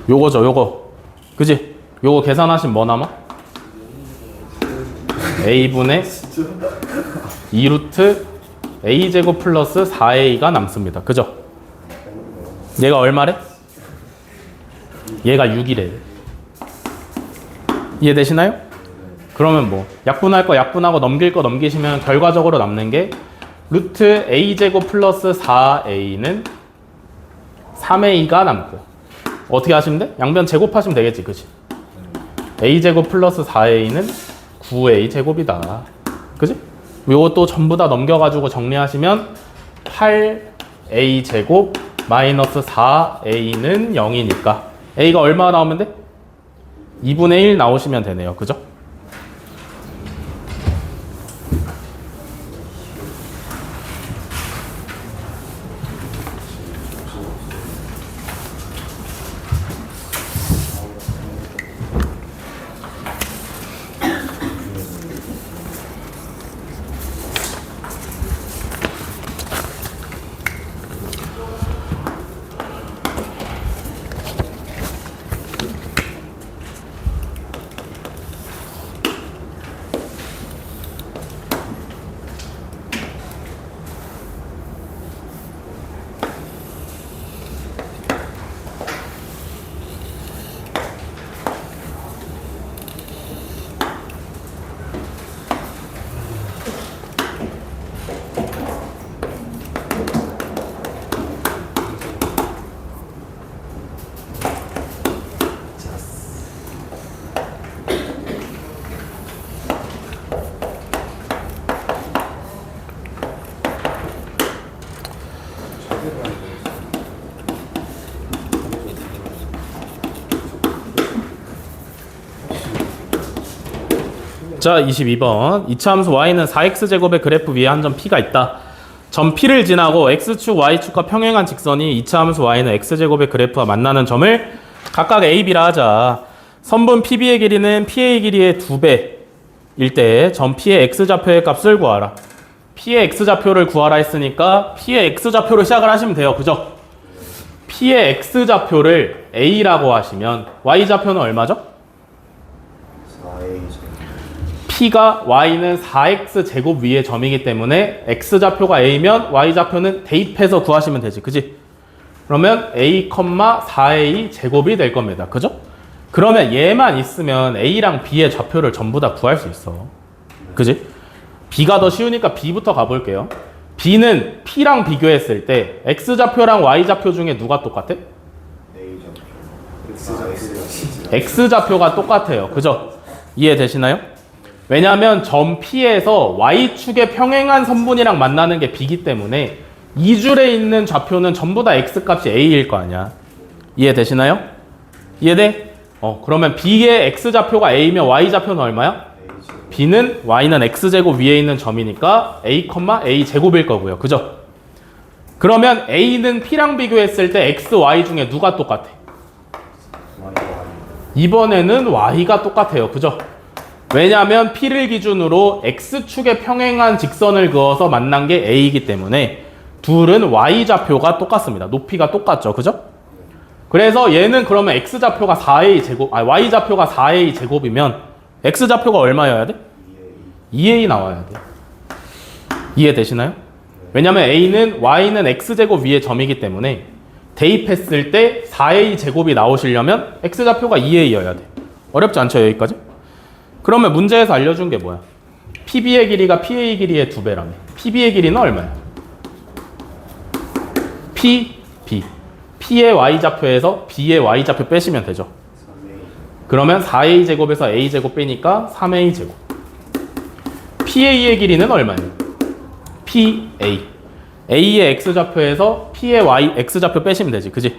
요거죠 요거. 그지? 요거 계산하시면 뭐 남아? a분의 2루트 a제곱 플러스 4a가 남습니다. 그죠? 얘가 얼마래? 얘가 6이래. 이해되시나요? 그러면 뭐 약분할 거 약분하고 넘길 거 넘기시면 결과적으로 남는 게 루트 a제곱 플러스 4a는 3a가 남고 어떻게 하시면 돼? 양변 제곱하시면 되겠지. 그치? a제곱 플러스 4a는 9a 제곱이다. 그지? 요것도 전부 다 넘겨가지고 정리하시면 8a 제곱 마이너스 4a는 0이니까 a가 얼마 나오면 돼? 2분의 1 나오시면 되네요. 그죠? 자, 22번. 이차 함수 y는 4x제곱의 그래프 위에 한 점 p가 있다. 점 p를 지나고 x축, y축과 평행한 직선이 이차 함수 y는 x제곱의 그래프와 만나는 점을 각각 a, b라 하자. 선분 pb의 길이는 pa 길이의 2배일 때 점 p의 x좌표의 값을 구하라. p의 x좌표를 구하라 했으니까 p의 x좌표로 시작을 하시면 돼요. 그죠? p의 x좌표를 a라고 하시면 y좌표는 얼마죠? 4A p가 y는 4x 제곱 위의 점이기 때문에 x좌표가 a면 y좌표는 대입해서 구하시면 되지. 그지? 그러면 a, 4a 제곱이 될 겁니다. 그죠? 그러면 얘만 있으면 a랑 b의 좌표를 전부 다 구할 수 있어. 그지? b가 더 쉬우니까 b부터 가볼게요. b는 p랑 비교했을 때 x좌표랑 y좌표 중에 누가 똑같아? x좌표가 똑같아요. 그죠? 이해되시나요? 왜냐하면 점 P에서 Y축의 평행한 선분이랑 만나는 게 B이기 때문에 이 줄에 있는 좌표는 전부 다 X값이 A일 거 아니야. 이해되시나요? 이해돼? 그러면 B의 X좌표가 A면 Y좌표는 얼마야? B는 Y는 X제곱 위에 있는 점이니까 A, A 제곱일 거고요. 그죠? 그러면 A는 P랑 비교했을 때 X, Y 중에 누가 똑같아? 이번에는 Y가 똑같아요. 그죠? 왜냐하면 P를 기준으로 X축에 평행한 직선을 그어서 만난 게 A이기 때문에 둘은 Y좌표가 똑같습니다. 높이가 똑같죠. 그죠? 그래서 얘는 그러면 X좌표가 4A 제곱, Y좌표가 4A 제곱이면 X좌표가 얼마여야 돼? 2A 나와야 돼. 이해되시나요? 왜냐면 A는 Y는 X제곱 위에 점이기 때문에 대입했을 때 4A 제곱이 나오시려면 X좌표가 2A여야 돼. 어렵지 않죠, 여기까지? 그러면 문제에서 알려준 게 뭐야? PB의 길이가 PA 길이의 2배라며. PB의 길이는 얼마야? P, B. P의 Y좌표에서 B의 Y좌표 빼시면 되죠. 3A. 그러면 4A 제곱에서 A 제곱 빼니까 3A 제곱. PA의 길이는 얼마예요? PA. A의 X좌표에서 P의 Y, X좌표 빼시면 되지. 그지?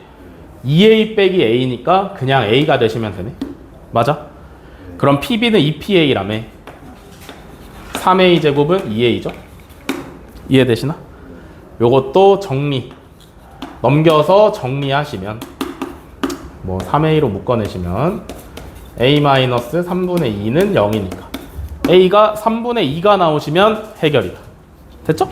2A 빼기 A니까 그냥 A가 되시면 되네. 맞아? 그럼 PB는 2PA라며. 3A 제곱은 2A죠? 이해되시나? 요것도 정리. 넘겨서 정리하시면 뭐 3A로 묶어내시면 A-3분의 2는 0이니까 A가 3분의 2가 나오시면 해결이다. 됐죠?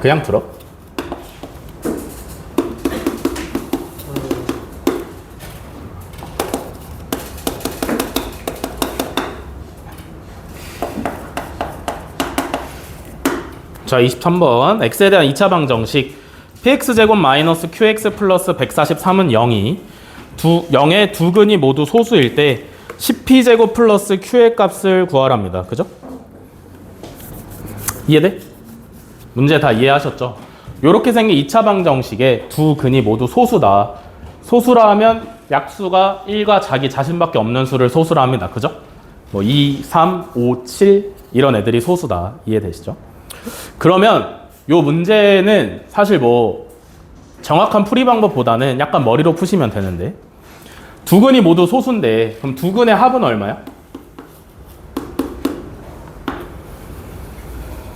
그냥 들어. 자, 23번 x에 대한 2차 방정식 px제곱 마이너스 qx 플러스 143은 0이 0의 두 근이 모두 소수일 때 10p제곱 플러스 q의 값을 구하랍니다. 그죠? 이해돼? 문제 다 이해하셨죠? 이렇게 생긴 2차 방정식에 두 근이 모두 소수다. 소수라 하면 약수가 1과 자기 자신밖에 없는 수를 소수라 합니다. 그죠? 뭐 2, 3, 5, 7 이런 애들이 소수다. 이해되시죠? 그러면 이 문제는 사실 뭐 정확한 풀이 방법보다는 약간 머리로 푸시면 되는데 두 근이 모두 소수인데 그럼 두 근의 합은 얼마야?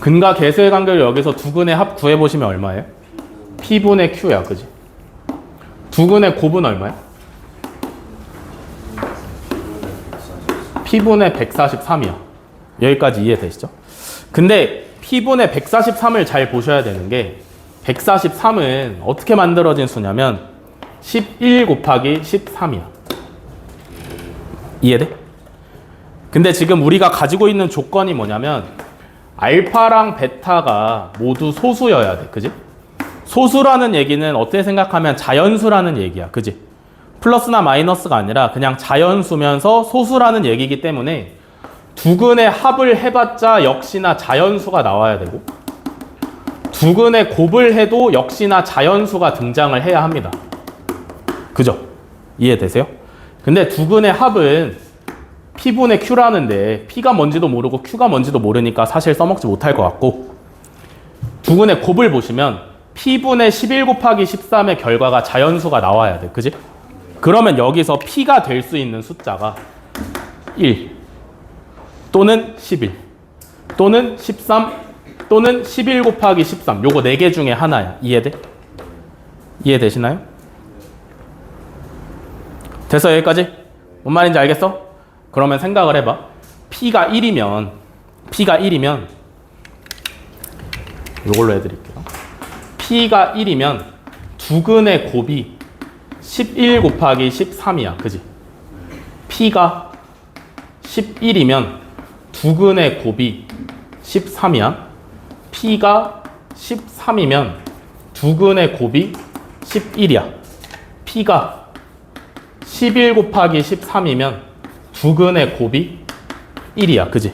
근과 계수의 관계를 여기서 두 근의 합 구해보시면 얼마예요? P분의 Q야. 그지? 두 근의 곱은 얼마야? P분의 143이야. 여기까지 이해되시죠? 근데 P분의 143을 잘 보셔야 되는 게 143은 어떻게 만들어진 수냐면 11 곱하기 13이야. 이해돼? 근데 지금 우리가 가지고 있는 조건이 뭐냐면 알파랑 베타가 모두 소수여야 돼. 그지? 소수라는 얘기는 어떻게 생각하면 자연수라는 얘기야. 그지? 플러스나 마이너스가 아니라 그냥 자연수면서 소수라는 얘기이기 때문에 두 근의 합을 해봤자 역시나 자연수가 나와야 되고 두 근의 곱을 해도 역시나 자연수가 등장을 해야 합니다. 그죠? 이해되세요? 근데 두 근의 합은 P분의 Q라는데 P가 뭔지도 모르고 Q가 뭔지도 모르니까 사실 써먹지 못할 것 같고 두 근의 곱을 보시면 P분의 11 곱하기 13의 결과가 자연수가 나와야 돼. 그지? 그러면 여기서 P가 될 수 있는 숫자가 1 또는 11 또는 13 또는 11 곱하기 13 요거 4개 중에 하나야. 이해돼? 이해되시나요? 됐어? 여기까지? 뭔 말인지 알겠어? 그러면 생각을 해봐. P가 1이면 이걸로 해드릴게요. P가 1이면 두 근의 곱이 11 곱하기 13이야. 그지? P가 11이면 두 근의 곱이 13이야. P가 13이면 두 근의 곱이 11이야. P가 11 곱하기 13이면 두 근의 곱이 1이야. 그지?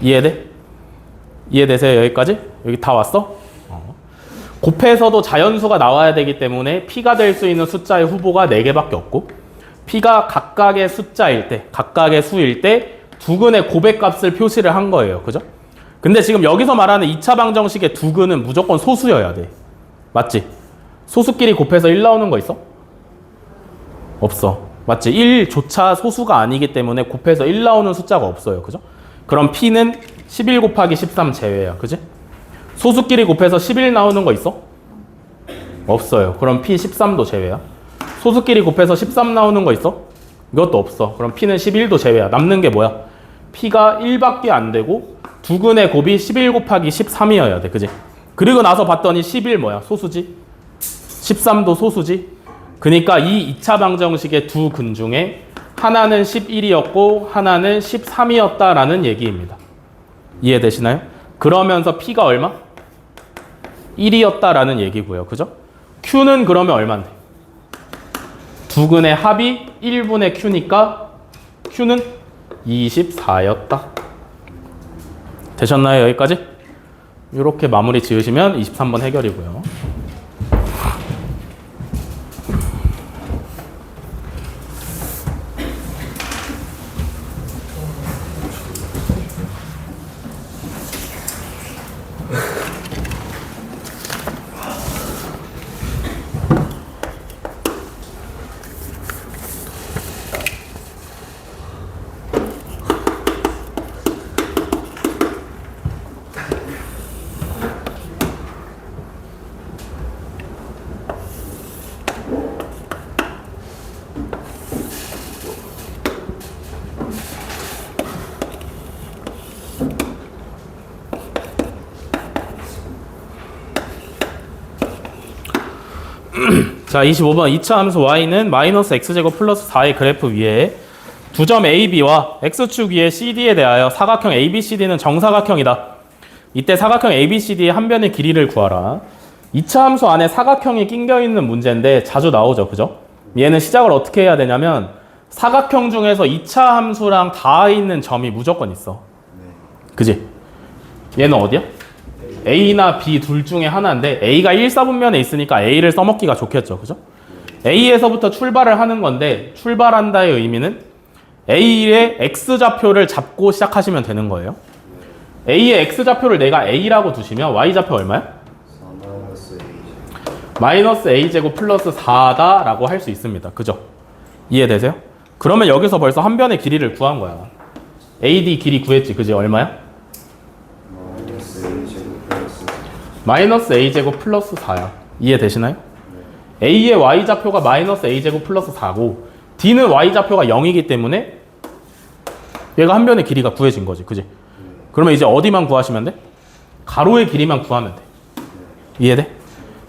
이해돼? 이해되세요? 여기까지? 여기 다 왔어? 곱해서도 자연수가 나와야 되기 때문에 P가 될 수 있는 숫자의 후보가 4개밖에 없고 P가 각각의 숫자일 때, 각각의 수일 때 두 근의 곱의 값을 표시를 한 거예요. 그죠? 근데 지금 여기서 말하는 2차 방정식의 두 근은 무조건 소수여야 돼. 맞지? 소수끼리 곱해서 1 나오는 거 있어? 없어. 맞지? 1조차 소수가 아니기 때문에 곱해서 1 나오는 숫자가 없어요. 그죠? 그럼 P는 11 곱하기 13 제외야. 그지? 소수끼리 곱해서 11 나오는 거 있어? 없어요. 그럼 P 13도 제외야. 소수끼리 곱해서 13 나오는 거 있어? 이것도 없어. 그럼 P는 11도 제외야. 남는 게 뭐야? P가 1밖에 안 되고 두 근의 곱이 11 곱하기 13이어야 돼. 그지? 그리고 나서 봤더니 11 뭐야? 소수지? 13도 소수지? 그러니까 이 2차 방정식의 두 근 중에 하나는 11이었고 하나는 13이었다라는 얘기입니다. 이해되시나요? 그러면서 P가 얼마? 1이었다라는 얘기고요. 그죠? Q는 그러면 얼마인데? 두 근의 합이 1분의 Q니까 Q는 24였다. 되셨나요? 여기까지? 이렇게 마무리 지으시면 23번 해결이고요. 자, 25번 2차 함수 y는 마이너스 x제곱 플러스 4의 그래프 위에 두 점 AB와 x축 위에 CD에 대하여 사각형 ABCD는 정사각형이다. 이때 사각형 ABCD의 한 변의 길이를 구하라. 2차 함수 안에 사각형이 낑겨 있는 문제인데 자주 나오죠. 그죠? 얘는 시작을 어떻게 해야 되냐면 사각형 중에서 2차 함수랑 닿아 있는 점이 무조건 있어. 그지? 얘는 어디야? A나 B 둘 중에 하나인데 A가 1사분면에 있으니까 A를 써먹기가 좋겠죠. 그죠? A에서부터 출발을 하는 건데 출발한다의 의미는 A의 X좌표를 잡고 시작하시면 되는 거예요. A의 X좌표를 내가 A라고 두시면 Y좌표 얼마야? 마이너스 A제곱 플러스 4다 라고 할 수 있습니다. 그죠? 이해되세요? 그러면 여기서 벌써 한 변의 길이를 구한 거야. AD 길이 구했지. 그지? 얼마야? 마이너스 A제곱 플러스 4야. 이해되시나요? A의 Y좌표가 마이너스 A제곱 플러스 4고 D는 Y좌표가 0이기 때문에 얘가 한 변의 길이가 구해진 거지. 그지? 그러면 이제 어디만 구하시면 돼? 가로의 길이만 구하면 돼. 이해돼?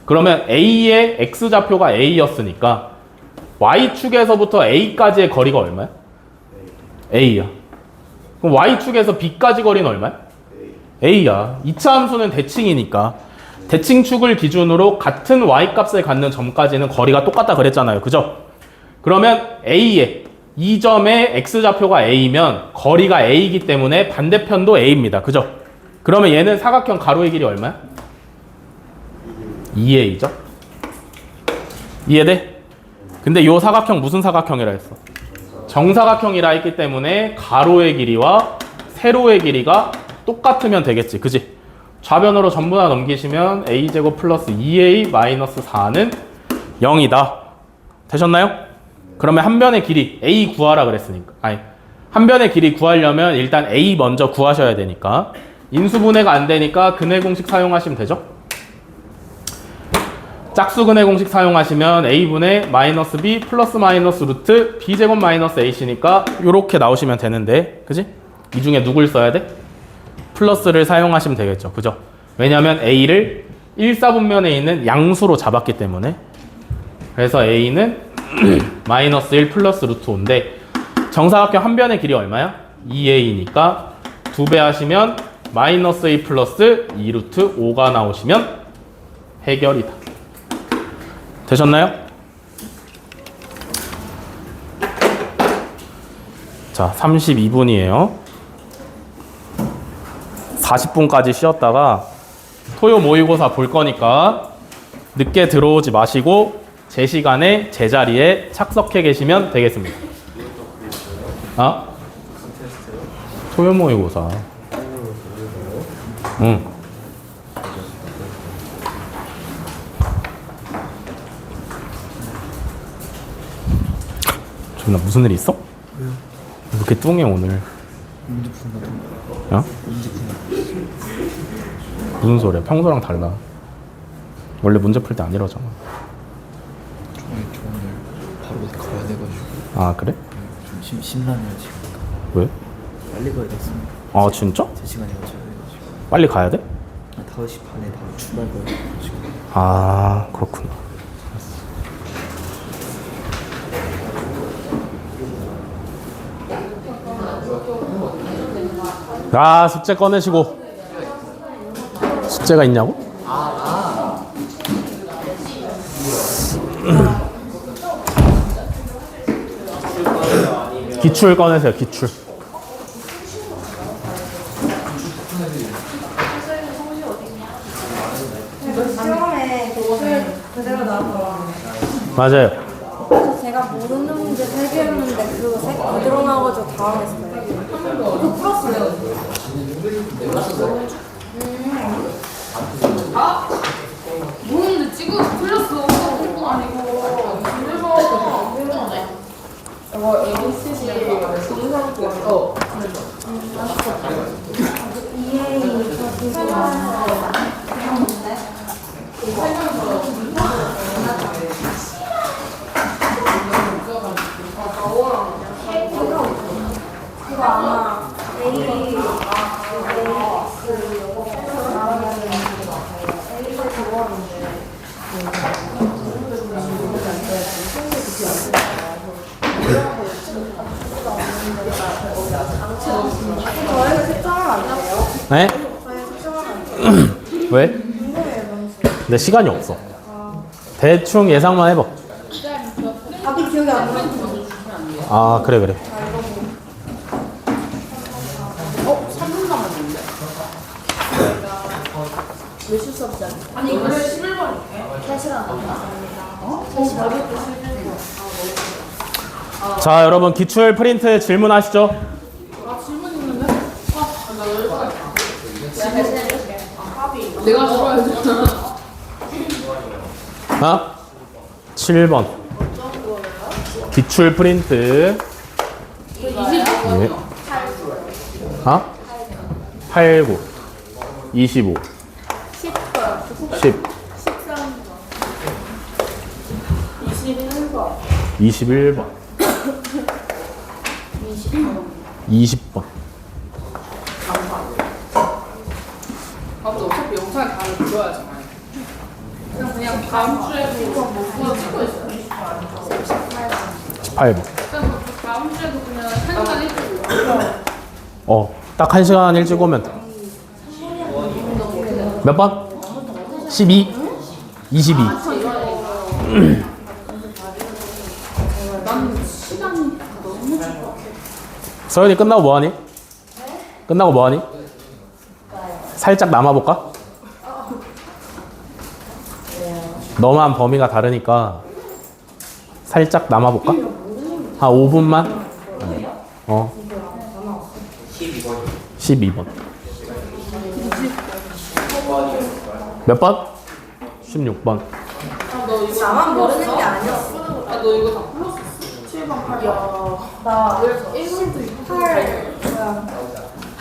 그러면 A의 X좌표가 A였으니까 Y축에서부터 A까지의 거리가 얼마야? A야. 그럼 Y축에서 B까지 거리는 얼마야? A야. 2차 함수는 대칭이니까 대칭축을 기준으로 같은 Y값을 갖는 점까지는 거리가 똑같다 그랬잖아요. 그죠? 그러면 A에 이 점의 X좌표가 A면 거리가 A이기 때문에 반대편도 A입니다. 그죠? 그러면 얘는 사각형 가로의 길이 얼마야? 2A죠? 이해돼? 근데 이 사각형 무슨 사각형이라 했어? 정사각형이라 했기 때문에 가로의 길이와 세로의 길이가 똑같으면 되겠지. 그지? 좌변으로 전부 다 넘기시면 A제곱 플러스 2A 마이너스 4는 0이다. 되셨나요? 그러면 한 변의 길이 A 구하라 그랬으니까. 아니, 한 변의 길이 구하려면 일단 A 먼저 구하셔야 되니까 인수분해가 안 되니까 근해 공식 사용하시면 되죠? 짝수근해 공식 사용하시면 A분의 마이너스 B 플러스 마이너스 루트 B제곱 마이너스 AC니까 이렇게 나오시면 되는데, 그지? 이 중에 누굴 써야 돼? 플러스를 사용하시면 되겠죠. 그죠? 왜냐하면 A를 1사분면에 있는 양수로 잡았기 때문에. 그래서 A는 마이너스 1 플러스 루트 5인데 정사각형 한 변의 길이 얼마야? 2A니까 2배 하시면 마이너스 1 플러스 2 루트 5가 나오시면 해결이다. 되셨나요? 자, 32분이에요. 40분까지 쉬었다가 토요 모의고사 볼 거니까 늦게 들어오지 마시고 제 시간에 제자리에 착석해 계시면 되겠습니다. 토요 모의고사. 응. 존나 무슨 일 있어? 왜 이렇게 뚱해 오늘? 문제 푸는 거. 어? 문제 푸는 거. 무슨 소리야? 평소랑 달라. 원래 문제 풀 때 안 이러잖아. 저 오늘 바로 어디 가야 돼가지고 아 그래? 좀 심란해요 지금. 왜? 빨리 가야 됐습니다. 아 진짜? 3시간이 맞춰야 돼가지고. 빨리 가야 돼? 5시 반에 바로 출발 가야 돼가지고. 아 그렇구나. 아 숙제 꺼내시고. 숙제가 있냐고? 기출 꺼내세요. 기출. 시험에 교실 그대로 나왔더라고요. 맞아요. 그래서 제가 모르는 문제 3개 했는데 그거 그대로 나와가지고 당황했어요. 그거 풀었어요. 모르는데 지금 틀렸어. 그거 아니고. 이거 ABCD 동사고. EA 그거 아마 A 저희가 색정하면 안 돼요? 네? 저희가 색정하면 안 돼요? 왜? 궁금해요, 너무. 근데 시간이 없어. 대충 예상만 해봐. 답이 기억이 안 나요. 아 그래 그래. 3분 남았는데. 왜 실수하지 않냐? 아니, 이거 11번이네. 3시간 남았나? 자 여러분 기출 프린트 질문하시죠. 질문 있는데? 나 열받아. 내가 들어야 되잖아. 아? 7번. 기출 프린트. 예. 아? 8, 9, 25, 10, 21번, 20번. 아무도 어차피 영상에 다 들어야잖아. 그냥 다음 주에도 그거 찍고 있어. 18번. 그냥 다음 주에도 그냥 1시간 일찍 딱 1시간 일찍 오면 돼. 몇 번? 12? 22. 나는 시간이 너무 좁아. 서연이 끝나고 뭐하니? 끝나고 뭐하니? 살짝 남아볼까? 너만 범위가 다르니까 살짝 남아볼까? 한 5분만? 12번. 몇 번? 16번. 나만 모르는 게 아니었어. 아, 너 이거 다 풀었어? 7번, 8번. 나 1번도 있고. 8,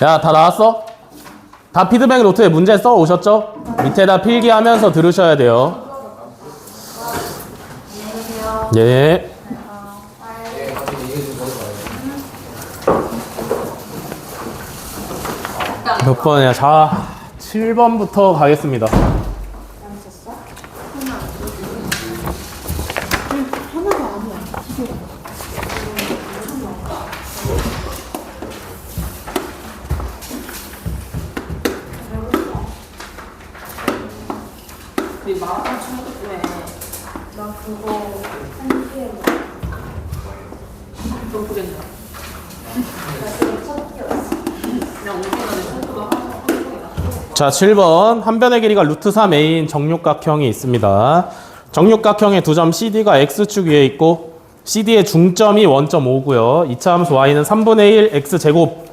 야, 다 나왔어? 다 피드백 노트에 문제 써 오셨죠? 밑에다 필기하면서 들으셔야 돼요. 예. 몇 번이야? 자, 7번부터 가겠습니다. 우리 마라톤 친구 때문에 나 그거 한 개에 너 그랬나? 그냥 5분 안에 청구도 하고. 자, 7번. 한 변의 길이가 루트 3a인 정육각형이 있습니다. 정육각형의 두 점 CD가 X축 위에 있고 CD의 중점이 원점 5고요. 이차 함수 Y는 3분의 1 X제곱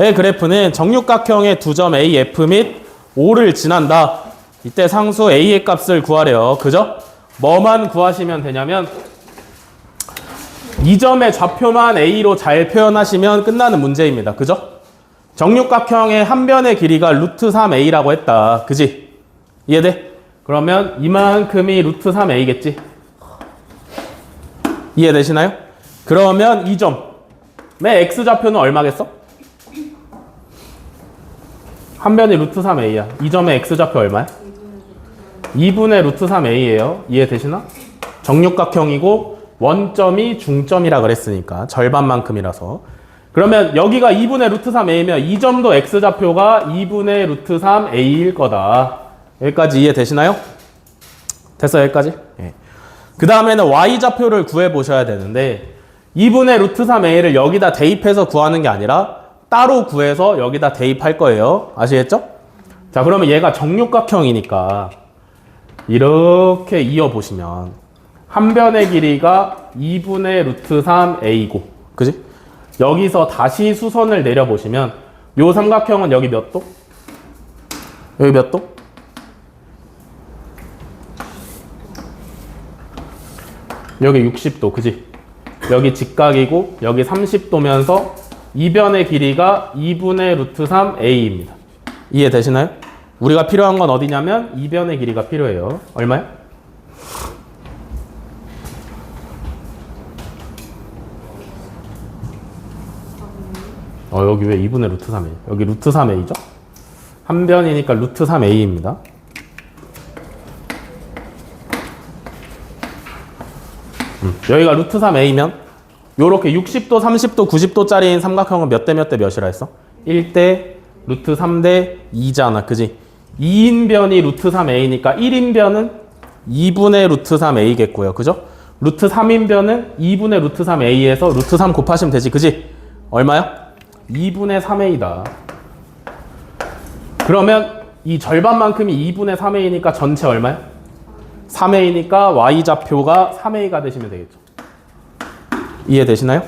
그래프는 정육각형의 두 점 AF 및 O를 지난다. 이때 상수 A의 값을 구하래요. 그죠? 뭐만 구하시면 되냐면 이 점의 좌표만 A로 잘 표현하시면 끝나는 문제입니다. 그죠? 정육각형의 한 변의 길이가 루트 3A라고 했다. 그지? 이해돼? 그러면 이만큼이 루트 3A겠지? 이해되시나요? 그러면 이 점의 X좌표는 얼마겠어? 한 변이 루트 3A야. 이 점의 X좌표 얼마야? 2분의 루트 3A예요. 이해되시나? 정육각형이고 원점이 중점이라 그랬으니까 절반만큼이라서. 그러면 여기가 2분의 루트 3A면 이 점도 X좌표가 2분의 루트 3A일 거다. 여기까지 이해되시나요? 됐어요, 여기까지? 예. 그 다음에는 Y좌표를 구해보셔야 되는데 2분의 루트 3A를 여기다 대입해서 구하는 게 아니라 따로 구해서 여기다 대입할 거예요. 아시겠죠? 자, 그러면 얘가 정육각형이니까 이렇게 이어보시면 한 변의 길이가 2분의 루트 3A고, 그지? 여기서 다시 수선을 내려보시면 요 삼각형은 여기 몇 도? 여기 몇 도? 여기 60도, 그지? 여기 직각이고 여기 30도면서 이 변의 길이가 2분의 루트 3A입니다. 이해되시나요? 우리가 필요한 건 어디냐면 이 변의 길이가 필요해요. 얼마야? 여기 왜 2분의 루트 3A? 여기 루트 3A죠? 한 변이니까 루트 3A입니다. 여기가 루트 3A면 요렇게 60도, 30도, 90도짜리인 삼각형은 몇 대 몇 대 몇이라 했어? 1대 루트 3대 2잖아. 그지? 2인변이 루트 3A니까 1인변은 2분의 루트 3A겠고요. 그죠? 루트 3인변은 2분의 루트 3A에서 루트 3 곱하시면 되지. 그지? 얼마야? 2분의 3A다. 그러면 이 절반만큼이 2분의 3A니까 전체 얼마야? 3A니까 Y좌표가 3A가 되시면 되겠죠. 이해되시나요?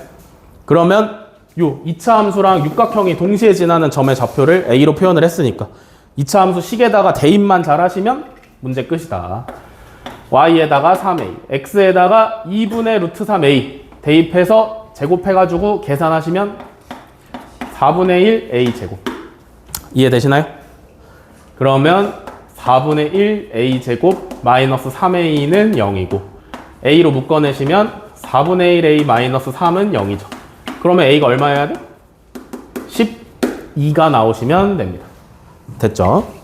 그러면 요 2차 함수랑 육각형이 동시에 지나는 점의 좌표를 A로 표현을 했으니까 2차 함수 식에다가 대입만 잘 하시면 문제 끝이다. Y에다가 3A, X에다가 2분의 루트 3A 대입해서 제곱해가지고 계산하시면 4분의 1 A 제곱. 이해되시나요? 그러면 4분의 1 A 제곱 마이너스 3A는 0이고 A로 묶어내시면 4분의 1 A 마이너스 3은 0이죠. 그러면 A가 얼마여야 돼? 12가 나오시면 됩니다. 됐죠?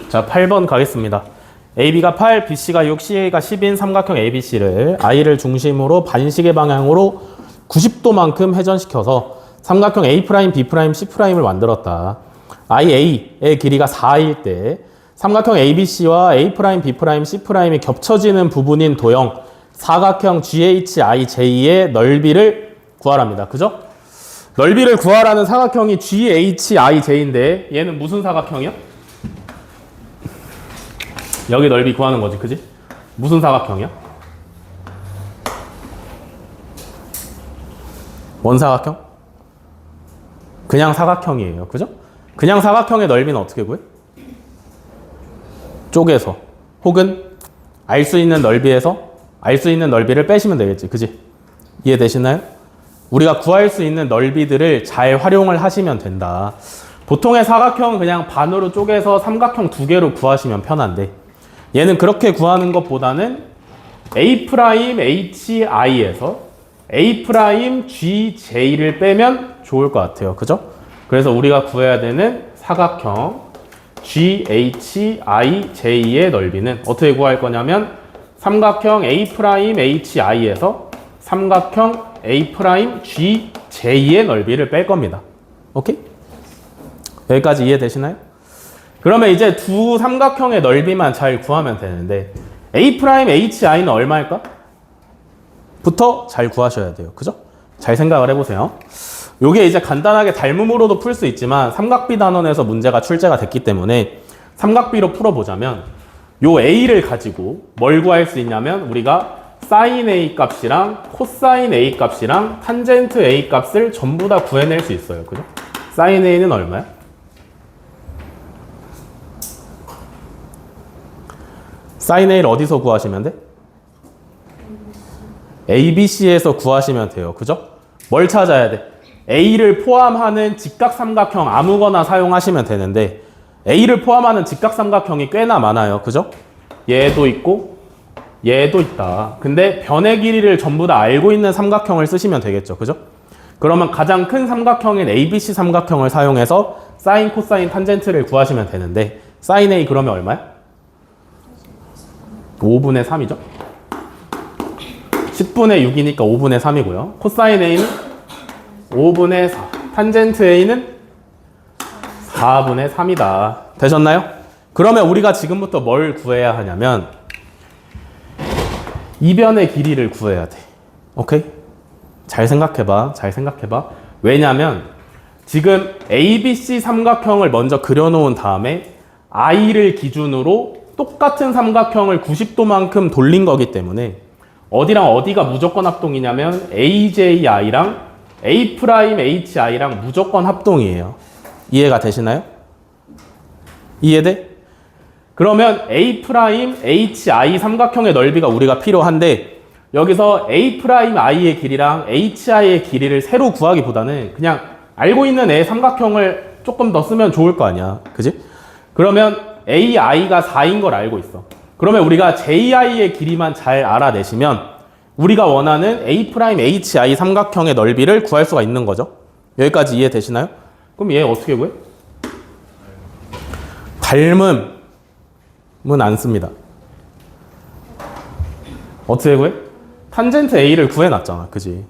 자, 8번 가겠습니다. AB가 8, BC가 6, CA가 10인 삼각형 ABC를 I를 중심으로 반시계 방향으로 90도만큼 회전시켜서 삼각형 A', B', C'을 만들었다. IA의 길이가 4일 때 삼각형 ABC와 A', B', C'이 겹쳐지는 부분인 도형 사각형 GHIJ의 넓이를 구하랍니다. 그죠? 넓이를 구하라는 사각형이 GHIJ인데 얘는 무슨 사각형이야? 여기 넓이 구하는 거지, 그지? 무슨 사각형이야? 원사각형? 그냥 사각형이에요, 그죠? 그냥 사각형의 넓이는 어떻게 구해? 쪼개서 혹은 알 수 있는 넓이에서 알 수 있는 넓이를 빼시면 되겠지. 그지? 이해되시나요? 우리가 구할 수 있는 넓이들을 잘 활용을 하시면 된다. 보통의 사각형은 그냥 반으로 쪼개서 삼각형 두 개로 구하시면 편한데 얘는 그렇게 구하는 것보다는 A'Hi에서 A'Gj를 빼면 좋을 것 같아요. 그죠? 그래서 우리가 구해야 되는 사각형 GHIJ의 넓이는 어떻게 구할 거냐면 삼각형 A'Hi에서 삼각형 A'Gj의 넓이를 뺄 겁니다. 오케이? 여기까지 이해되시나요? 그러면 이제 두 삼각형의 넓이만 잘 구하면 되는데 A'Hi는 얼마일까? 부터 잘 구하셔야 돼요. 그죠? 잘 생각을 해보세요. 요게 이제 간단하게 닮음으로도 풀 수 있지만 삼각비 단원에서 문제가 출제가 됐기 때문에 삼각비로 풀어보자면 요 A를 가지고 뭘 구할 수 있냐면 우리가 sin A 값이랑 코사인 A 값이랑 탄젠트 A 값을 전부 다 구해낼 수 있어요. 그죠? sin A는 얼마야? sin A를 어디서 구하시면 돼? ABC에서 구하시면 돼요. 그죠? 뭘 찾아야 돼? A를 포함하는 직각삼각형 아무거나 사용하시면 되는데 A를 포함하는 직각삼각형이 꽤나 많아요. 그죠? 얘도 있고 얘도 있다. 근데 변의 길이를 전부 다 알고 있는 삼각형을 쓰시면 되겠죠. 그죠? 그러면 가장 큰 삼각형인 ABC 삼각형을 사용해서 사인, 코사인, 탄젠트를 구하시면 되는데 sin A 그러면 얼마야? 5분의 3이죠? 10분의 6이니까 5분의 3이고요. 코사인 A는 5분의 4. 탄젠트 A는 4분의 3이다. 되셨나요? 그러면 우리가 지금부터 뭘 구해야 하냐면 이변의 길이를 구해야 돼. 오케이? 잘 생각해봐. 잘 생각해봐. 왜냐면 지금 ABC 삼각형을 먼저 그려놓은 다음에 I를 기준으로 똑같은 삼각형을 90도만큼 돌린 거기 때문에 어디랑 어디가 무조건 합동이냐면 AJI랑 A'HI랑 무조건 합동이에요. 이해가 되시나요? 이해돼? 그러면 A'HI 삼각형의 넓이가 우리가 필요한데 여기서 A'I의 길이랑 HI의 길이를 새로 구하기보다는 그냥 알고 있는 애 삼각형을 조금 더 쓰면 좋을 거 아니야. 그지? 그러면 AI가 4인 걸 알고 있어. 그러면 우리가 JI의 길이만 잘 알아내시면 우리가 원하는 A'HI 삼각형의 넓이를 구할 수가 있는 거죠. 여기까지 이해되시나요? 그럼 얘 어떻게 구해? 닮음은 안 씁니다. 어떻게 구해? 탄젠트 A를 구해놨잖아. 그지?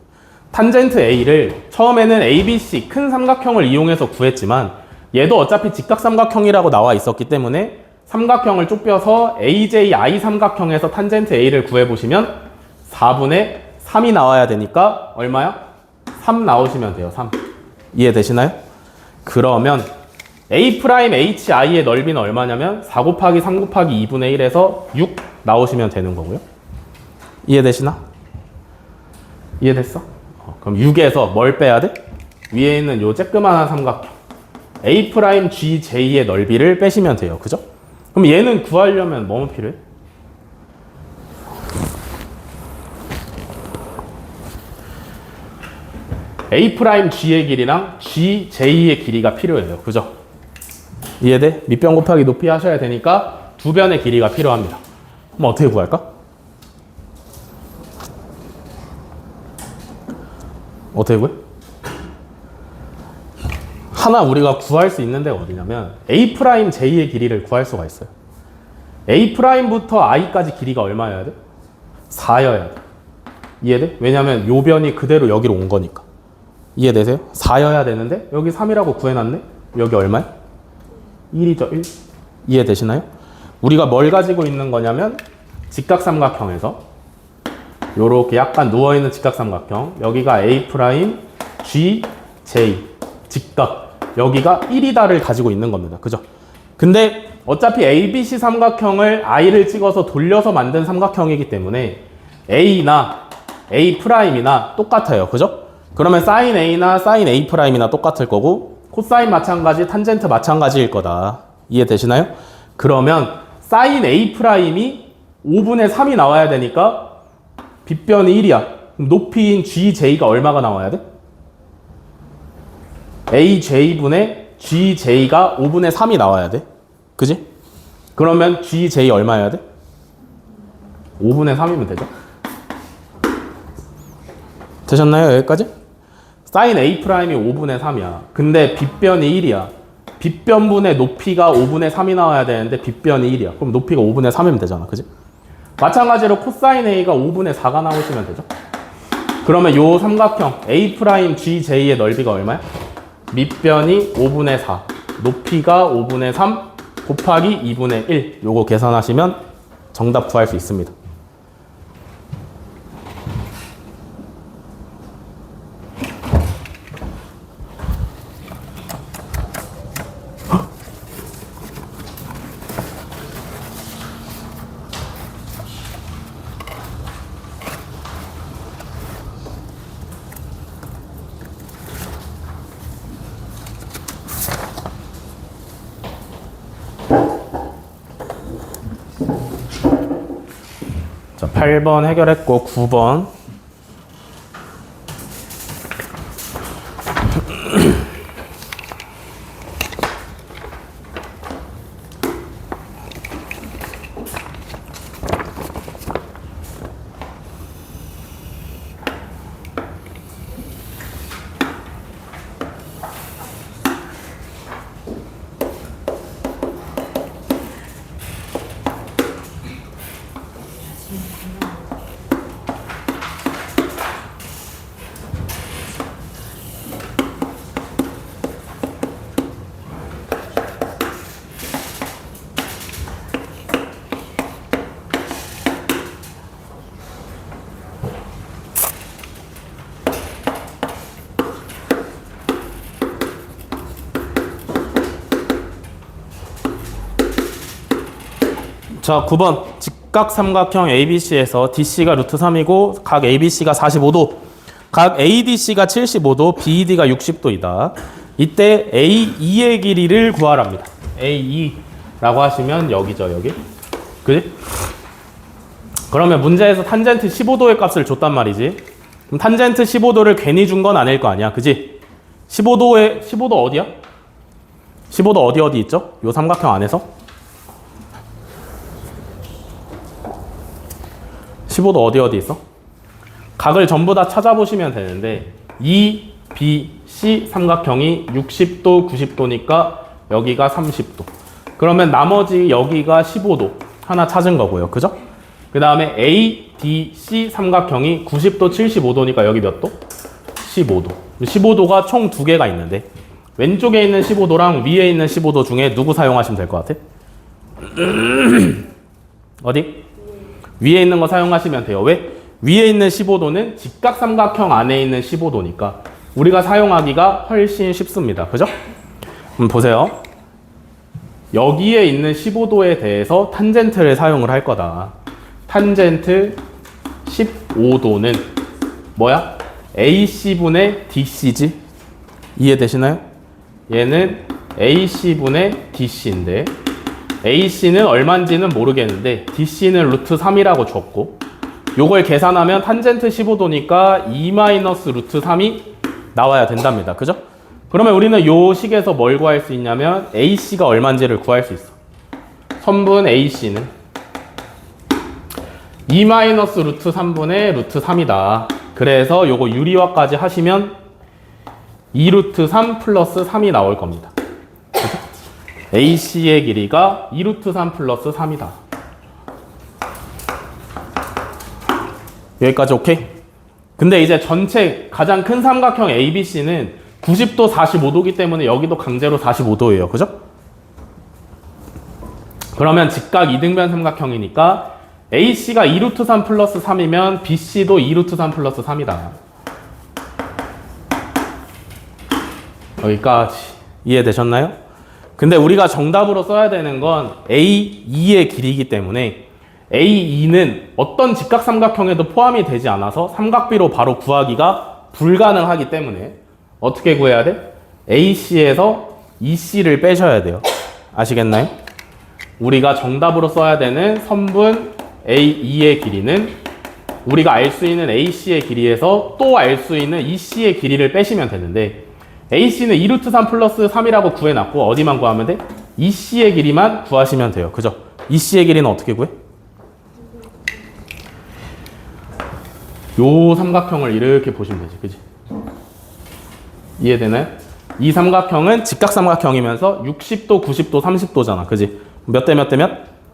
탄젠트 A를 처음에는 ABC 큰 삼각형을 이용해서 구했지만 얘도 어차피 직각삼각형이라고 나와 있었기 때문에 삼각형을 좁혀서 AJI 삼각형에서 탄젠트 A를 구해보시면 4분의 3이 나와야 되니까 얼마야? 3 나오시면 돼요. 3. 이해되시나요? 그러면 A'HI의 넓이는 얼마냐면 4 곱하기 3 곱하기 2분의 1에서 6 나오시면 되는 거고요. 이해되시나? 이해됐어? 그럼 6에서 뭘 빼야 돼? 위에 있는 요 쬐끄만한 삼각형 A'Gj의 넓이를 빼시면 돼요. 그죠? 그럼 얘는 구하려면 뭐뭐 필요해? A'G의 길이랑 GJ의 길이가 필요해요. 그죠? 이해돼? 밑변 곱하기 높이 하셔야 되니까 두 변의 길이가 필요합니다. 그럼 어떻게 구할까? 어떻게 구해? 하나 우리가 구할 수 있는 데가 어디냐면 A'J의 길이를 구할 수가 있어요. A'부터 I까지 길이가 얼마여야 돼? 4여야 돼. 이해돼? 왜냐면 요 변이 그대로 여기로 온 거니까. 이해되세요? 4여야 되는데 여기 3이라고 구해놨네? 여기 얼마야? 1이죠. 1. 이해되시나요? 우리가 뭘 가지고 있는 거냐면 직각삼각형에서 요렇게 약간 누워있는 직각삼각형 여기가 A', G, J 직각 여기가 1이다를 가지고 있는 겁니다. 그죠? 근데 어차피 ABC 삼각형을 I를 찍어서 돌려서 만든 삼각형이기 때문에 A나 A'이나 똑같아요. 그죠? 그러면 sin A나 sin A'이나 똑같을 거고 코사인 마찬가지, 탄젠트 마찬가지일 거다. 이해되시나요? 그러면 사인 A 프라임이 5분의 3이 나와야 되니까 빗변이 1이야. 그럼 높이인 GJ가 얼마가 나와야 돼? AJ분의 GJ가 5분의 3이 나와야 돼. 그지? 그러면 GJ 얼마여야 돼? 5분의 3이면 되죠? 되셨나요? 여기까지? 사인 A 프라임이 5분의 3이야. 근데 빗변이 1이야. 빗변분의 높이가 5분의 3이 나와야 되는데 빗변이 1이야. 그럼 높이가 5분의 3이면 되잖아. 그지? 마찬가지로 코사인 A가 5분의 4가 나오시면 되죠? 그러면 요 삼각형 A 프라임 GJ의 넓이가 얼마야? 밑변이 5분의 4, 높이가 5분의 3 곱하기 2분의 1. 요거 계산하시면 정답 구할 수 있습니다. 자, 8번 해결했고 9번 자, 9번 직각삼각형 ABC에서 DC가 루트 3이고 각 ABC가 45도, 각 ADC가 75도, BED가 60도이다. 이때 AE의 길이를 구하랍니다. AE라고 하시면 여기죠, 여기. 그지? 그러면 문제에서 탄젠트 15도의 값을 줬단 말이지. 그럼 탄젠트 15도를 괜히 준 건 아닐 거 아니야, 그지? 15도 어디야? 15도 어디 있죠? 요 삼각형 안에서? 15도 어디 있어? 각을 전부 다 찾아보시면 되는데 E, B, C 삼각형이 60도, 90도니까 여기가 30도. 그러면 나머지 여기가 15도 하나 찾은 거고요. 그죠? 그 다음에 A, D, C 삼각형이 90도, 75도니까 여기 몇 도? 15도. 15도가 총 2개가 있는데 왼쪽에 있는 15도랑 위에 있는 15도 중에 누구 사용하시면 될 것 같아? 어디? 위에 있는 거 사용하시면 돼요. 왜? 위에 있는 15도는 직각삼각형 안에 있는 15도니까 우리가 사용하기가 훨씬 쉽습니다. 그죠? 보세요. 여기에 있는 15도에 대해서 탄젠트를 사용을 할 거다. 탄젠트 15도는 뭐야? AC분의 DC지? 이해되시나요? 얘는 AC분의 DC인데 AC는 얼마인지는 모르겠는데 DC는 루트 3이라고 줬고 요걸 계산하면 탄젠트 15도니까 2 루트 3이 나와야 된답니다. 그죠? 그러면 우리는 요 식에서 뭘 구할 수 있냐면 AC가 얼마인지를 구할 수 있어. 선분 AC는 2 루트 3분의 루트 3이다. 그래서 요거 유리화까지 하시면 2 루트 3 플러스 3이 나올 겁니다. 그죠? AC의 길이가 2 루트 3 플러스 3이다. 여기까지 오케이? 근데 이제 전체 가장 큰 삼각형 ABC는 90도 45도기 때문에 여기도 강제로 45도예요. 그죠? 그러면 직각 이등변 삼각형이니까 AC가 2 루트 3 플러스 3이면 BC도 2 루트 3 플러스 3이다. 여기까지 이해되셨나요? 근데 우리가 정답으로 써야 되는 건 AE의 길이기 때문에 AE는 어떤 직각삼각형에도 포함이 되지 않아서 삼각비로 바로 구하기가 불가능하기 때문에 어떻게 구해야 돼? AC에서 EC를 빼셔야 돼요. 아시겠나요? 우리가 정답으로 써야 되는 선분 A2의 길이는 우리가 알 수 있는 AC의 길이에서 또 알 수 있는 EC의 길이를 빼시면 되는데 AC는 2루트 3 플러스 3이라고 구해놨고 어디만 구하면 돼? EC의 길이만 구하시면 돼요. 그죠? EC의 길이는 어떻게 구해? 요 삼각형을 이렇게 보시면 되지. 그지? 이해되나요? 이 삼각형은 직각삼각형이면서 60도, 90도, 30도잖아. 그지? 몇 대 몇 대 몇?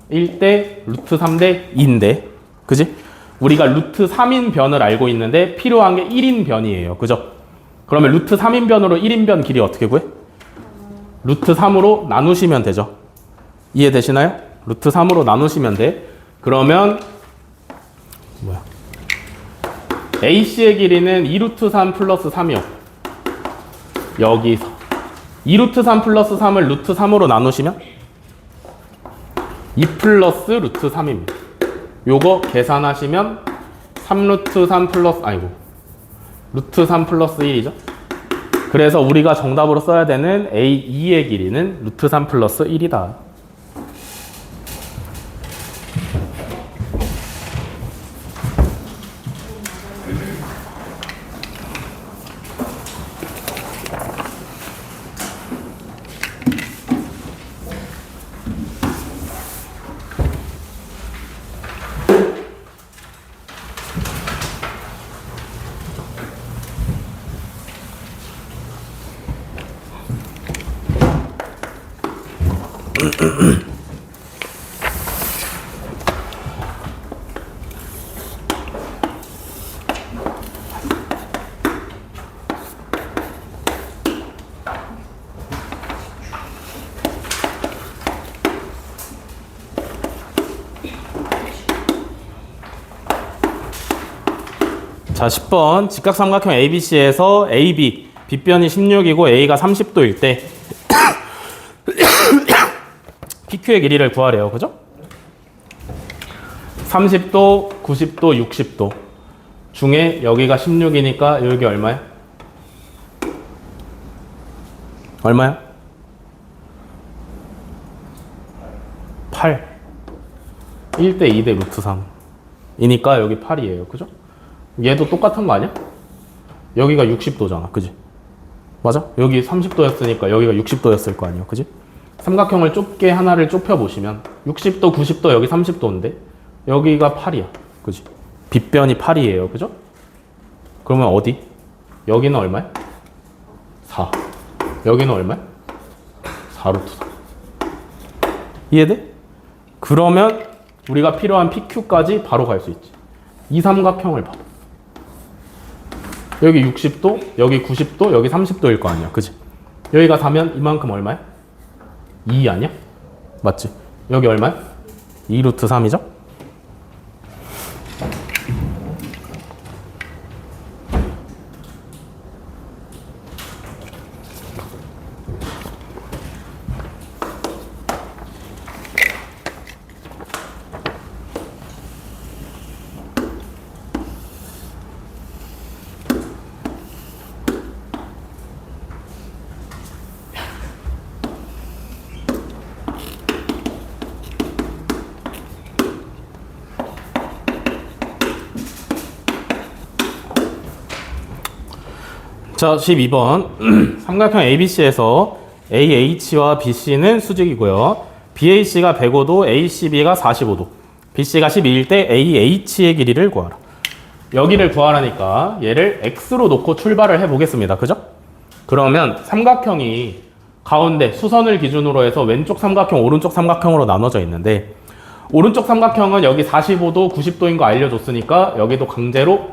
1대 루트 3대 2인데. 그지? 우리가 루트 3인 변을 알고 있는데 필요한 게 1인 변이에요. 그죠? 그러면 루트 3인 변으로 1인 변 길이 어떻게 구해? 루트 3으로 나누시면 되죠. 이해되시나요? 루트 3으로 나누시면 돼. 그러면 뭐야? AC의 길이는 2루트 3 플러스 3이요. 여기서 2루트 3 플러스 3을 루트 3으로 나누시면 2 플러스 루트 3입니다. 요거 계산하시면 3루트 3 플러스 루트 3 플러스 1이죠. 그래서 우리가 정답으로 써야 되는 A2의 길이는 루트 3 플러스 1이다. 자, 10번 직각삼각형 ABC에서 AB, 빗변이 16이고 A가 30도일 때 PQ의 길이를 구하래요. 그죠? 30도, 90도, 60도 중에 여기가 16이니까 여기 얼마야? 얼마야? 8. 1대 2대 루트 3 이니까 여기 8이에요. 그죠? 얘도 똑같은 거 아니야? 여기가 60도잖아. 그지? 맞아? 여기 30도였으니까 여기가 60도였을 거 아니야. 그지? 삼각형을 좁게 하나를 좁혀 보시면 60도, 90도, 여기 30도인데 여기가 8이야. 그지? 빗변이 8이에요. 그죠? 그러면 어디? 여기는 얼마야? 4. 여기는 얼마야? 4루트 3. 이해돼? 그러면 우리가 필요한 PQ까지 바로 갈 수 있지. 이 삼각형을 봐. 여기 60도, 여기 90도, 여기 30도일 거 아니야. 그지? 여기가 4면 이만큼 얼마야? 2 아니야? 맞지? 여기 얼마야? 2루트 3이죠? 자, 12번 삼각형 ABC에서 AH와 BC는 수직이고요. BAC가 105도, ACB가 45도, BC가 12일 때 AH의 길이를 구하라. 여기를 구하라니까 얘를 X로 놓고 출발을 해보겠습니다. 그죠? 그러면 삼각형이 가운데 수선을 기준으로 해서 왼쪽 삼각형, 오른쪽 삼각형으로 나눠져 있는데 오른쪽 삼각형은 여기 45도, 90도인 거 알려줬으니까 여기도 강제로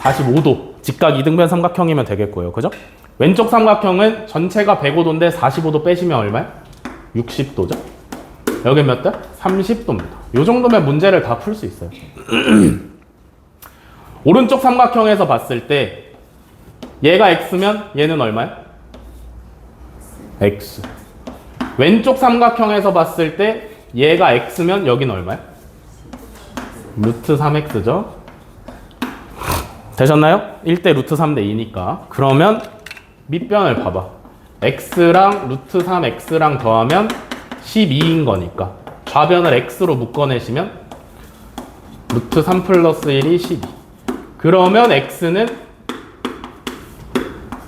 45도 직각 이등변 삼각형이면 되겠고요. 그죠? 왼쪽 삼각형은 전체가 105도인데 45도 빼시면 얼마야? 60도죠? 여기 몇 도? 30도입니다. 이 정도면 문제를 다 풀 수 있어요. 오른쪽 삼각형에서 봤을 때 얘가 X면 얘는 얼마야? X. 왼쪽 삼각형에서 봤을 때 얘가 X면 여기는 얼마야? 루트 3X죠? 되셨나요? 1대 루트 3대 2니까. 그러면 밑변을 봐봐. X랑 루트 3X랑 더하면 12인 거니까 좌변을 x로 묶어내시면 루트 3 플러스 1이 12. 그러면 x는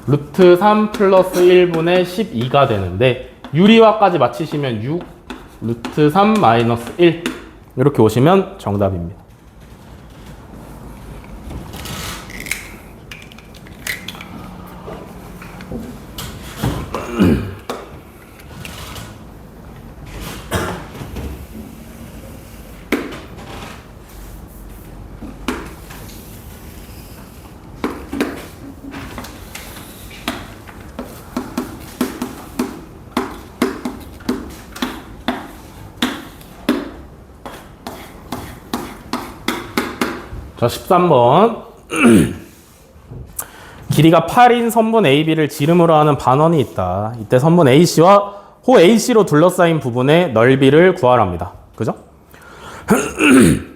루트 3 플러스 1분의 12가 되는데 유리화까지 맞히시면 6 루트 3 마이너스 1 이렇게 오시면 정답입니다. 자, 13번. 길이가 8인 선분 AB를 지름으로 하는 반원이 있다. 이때 선분 AC와 호 AC로 둘러싸인 부분의 넓이를 구하랍니다. 그죠?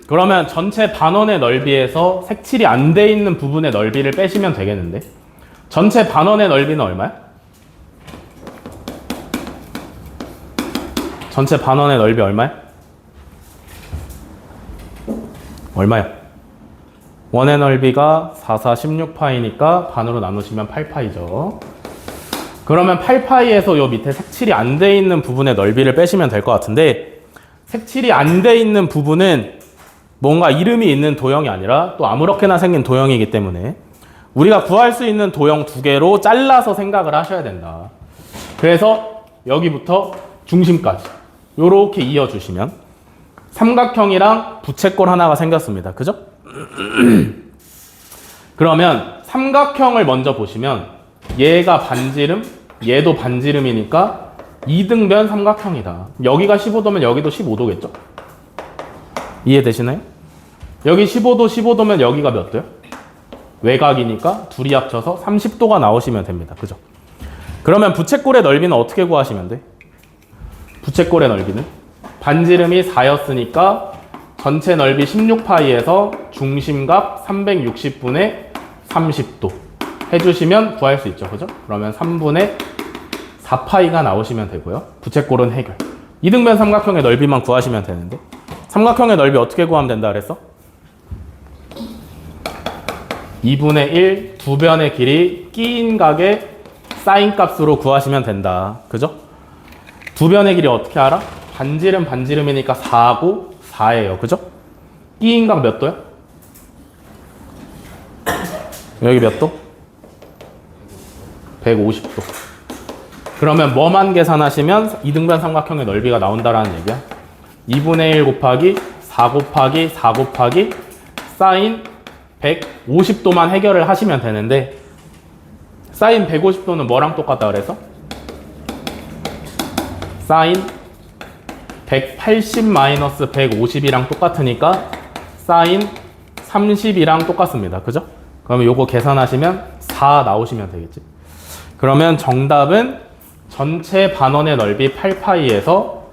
그러면 전체 반원의 넓이에서 색칠이 안 돼 있는 부분의 넓이를 빼시면 되겠는데 전체 반원의 넓이는 얼마야? 전체 반원의 넓이 얼마야? 얼마야? 원의 넓이가 4, 4, 16파이니까 반으로 나누시면 8파이죠. 그러면 8파이에서 요 밑에 색칠이 안 돼 있는 부분의 넓이를 빼시면 될 것 같은데 색칠이 안 돼 있는 부분은 뭔가 이름이 있는 도형이 아니라 또 아무렇게나 생긴 도형이기 때문에 우리가 구할 수 있는 도형 두 개로 잘라서 생각을 하셔야 된다. 그래서 여기부터 중심까지 요렇게 이어주시면 삼각형이랑 부채꼴 하나가 생겼습니다. 그죠? 그러면 삼각형을 먼저 보시면 얘가 반지름, 얘도 반지름이니까 2등변 삼각형이다. 여기가 15도면 여기도 15도겠죠? 이해되시나요? 여기 15도, 15도면 여기가 몇 도요? 외곽이니까 둘이 합쳐서 30도가 나오시면 됩니다. 그죠? 그러면 부채꼴의 넓이는 어떻게 구하시면 돼? 부채꼴의 넓이는 반지름이 4였으니까 전체 넓이 16파이에서 중심각 360분의 30도 해주시면 구할 수 있죠. 그죠? 그러면 3분의 4파이가 나오시면 되고요. 부채꼴은 해결. 이등변 삼각형의 넓이만 구하시면 되는데 삼각형의 넓이 어떻게 구하면 된다 그랬어? 2분의 1 두 변의 길이 끼인 각의 사인 값으로 구하시면 된다. 그죠? 두 변의 길이 어떻게 알아? 반지름 반지름이니까 4고 4예요. 그죠? 끼인 각 몇 도야? 여기 몇 도? 150도. 그러면 뭐만 계산하시면 이등변 삼각형의 넓이가 나온다라는 얘기야. 2분의 1 곱하기 4 곱하기 4 곱하기 사인 150도만 해결을 하시면 되는데 사인 150도는 뭐랑 똑같다 그래서? 사인 180-150이랑 똑같으니까 사인 30이랑 똑같습니다. 그죠? 그러면 요거 계산하시면 4 나오시면 되겠지. 그러면 정답은 전체 반원의 넓이 8파이에서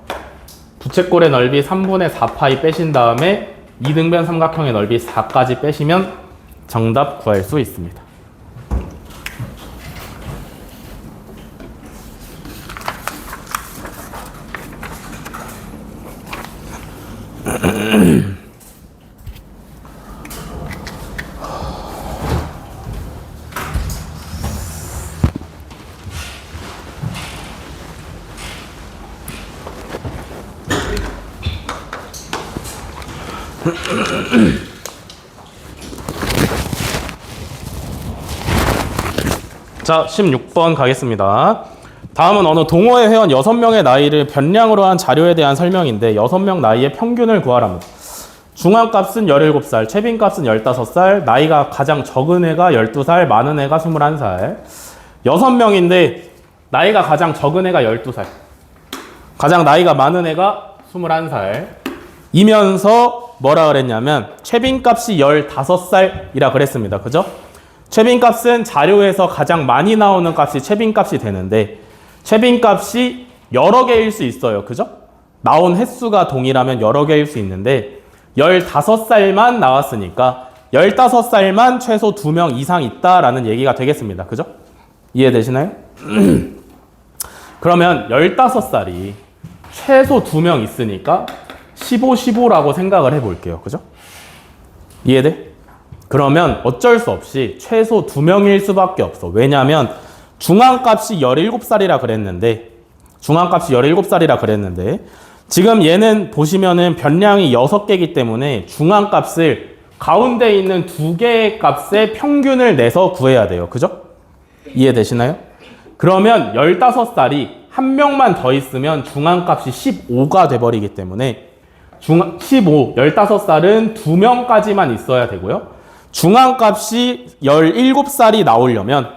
부채꼴의 넓이 3분의 4파이 빼신 다음에 이등변 삼각형의 넓이 4까지 빼시면 정답 구할 수 있습니다. 자, 16번 가겠습니다. 다음은 어느 동호회 회원 6명의 나이를 변량으로 한 자료에 대한 설명인데 6명 나이의 평균을 구하랍니다. 중앙값은 17살, 최빈값은 15살, 나이가 가장 적은 애가 12살, 많은 애가 21살. 6명인데 나이가 가장 적은 애가 12살, 가장 나이가 많은 애가 21살 이면서 뭐라 그랬냐면 최빈값이 15살이라 그랬습니다. 그죠? 최빈값은 자료에서 가장 많이 나오는 값이 최빈값이 되는데 최빈값이 여러 개일 수 있어요. 그죠? 나온 횟수가 동일하면 여러 개일 수 있는데 15살만 나왔으니까 15살만 최소 2명 이상 있다라는 얘기가 되겠습니다. 그죠? 이해되시나요? 그러면 15살이 최소 2명 있으니까 15, 15라고 생각을 해볼게요. 그죠? 이해돼? 그러면 어쩔 수 없이 최소 2명일 수밖에 없어. 왜냐면 중앙값이 17살이라 그랬는데 지금 얘는 보시면은 변량이 6개이기 때문에 중앙값을 가운데 있는 2개의 값의 평균을 내서 구해야 돼요. 그죠? 이해되시나요? 그러면 15살이 한 명만 더 있으면 중앙값이 15가 돼버리기 때문에 15, 15살은 2명까지만 있어야 되고요. 중앙값이 17살이 나오려면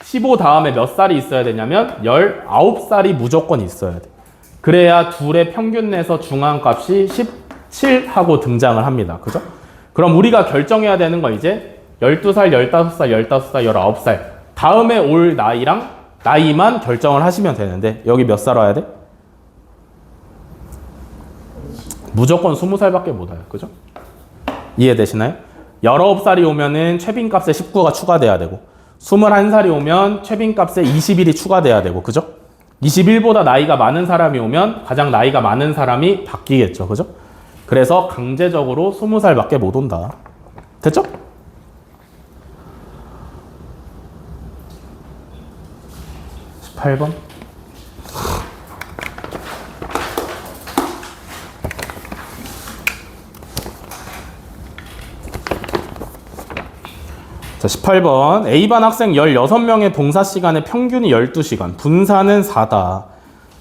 15 다음에 몇 살이 있어야 되냐면 19살이 무조건 있어야 돼. 그래야 둘의 평균 내서 중앙값이 17하고 등장을 합니다. 그죠? 그럼 우리가 결정해야 되는 건 이제 12살, 15살, 15살, 19살 다음에 올 나이만 결정을 하시면 되는데 여기 몇 살 와야 돼? 무조건 20살밖에 못 와요. 그죠? 이해되시나요? 19살이 오면은 최빈값에 19가 추가돼야 되고 21살이 오면 최빈값에 21이 추가돼야 되고 그죠? 21보다 나이가 많은 사람이 오면 가장 나이가 많은 사람이 바뀌겠죠. 그죠? 그래서 강제적으로 20살밖에 못 온다. 됐죠? (18번) 자, 18번. A반 학생 16명의 봉사 시간의 평균이 12시간, 분산은 4다.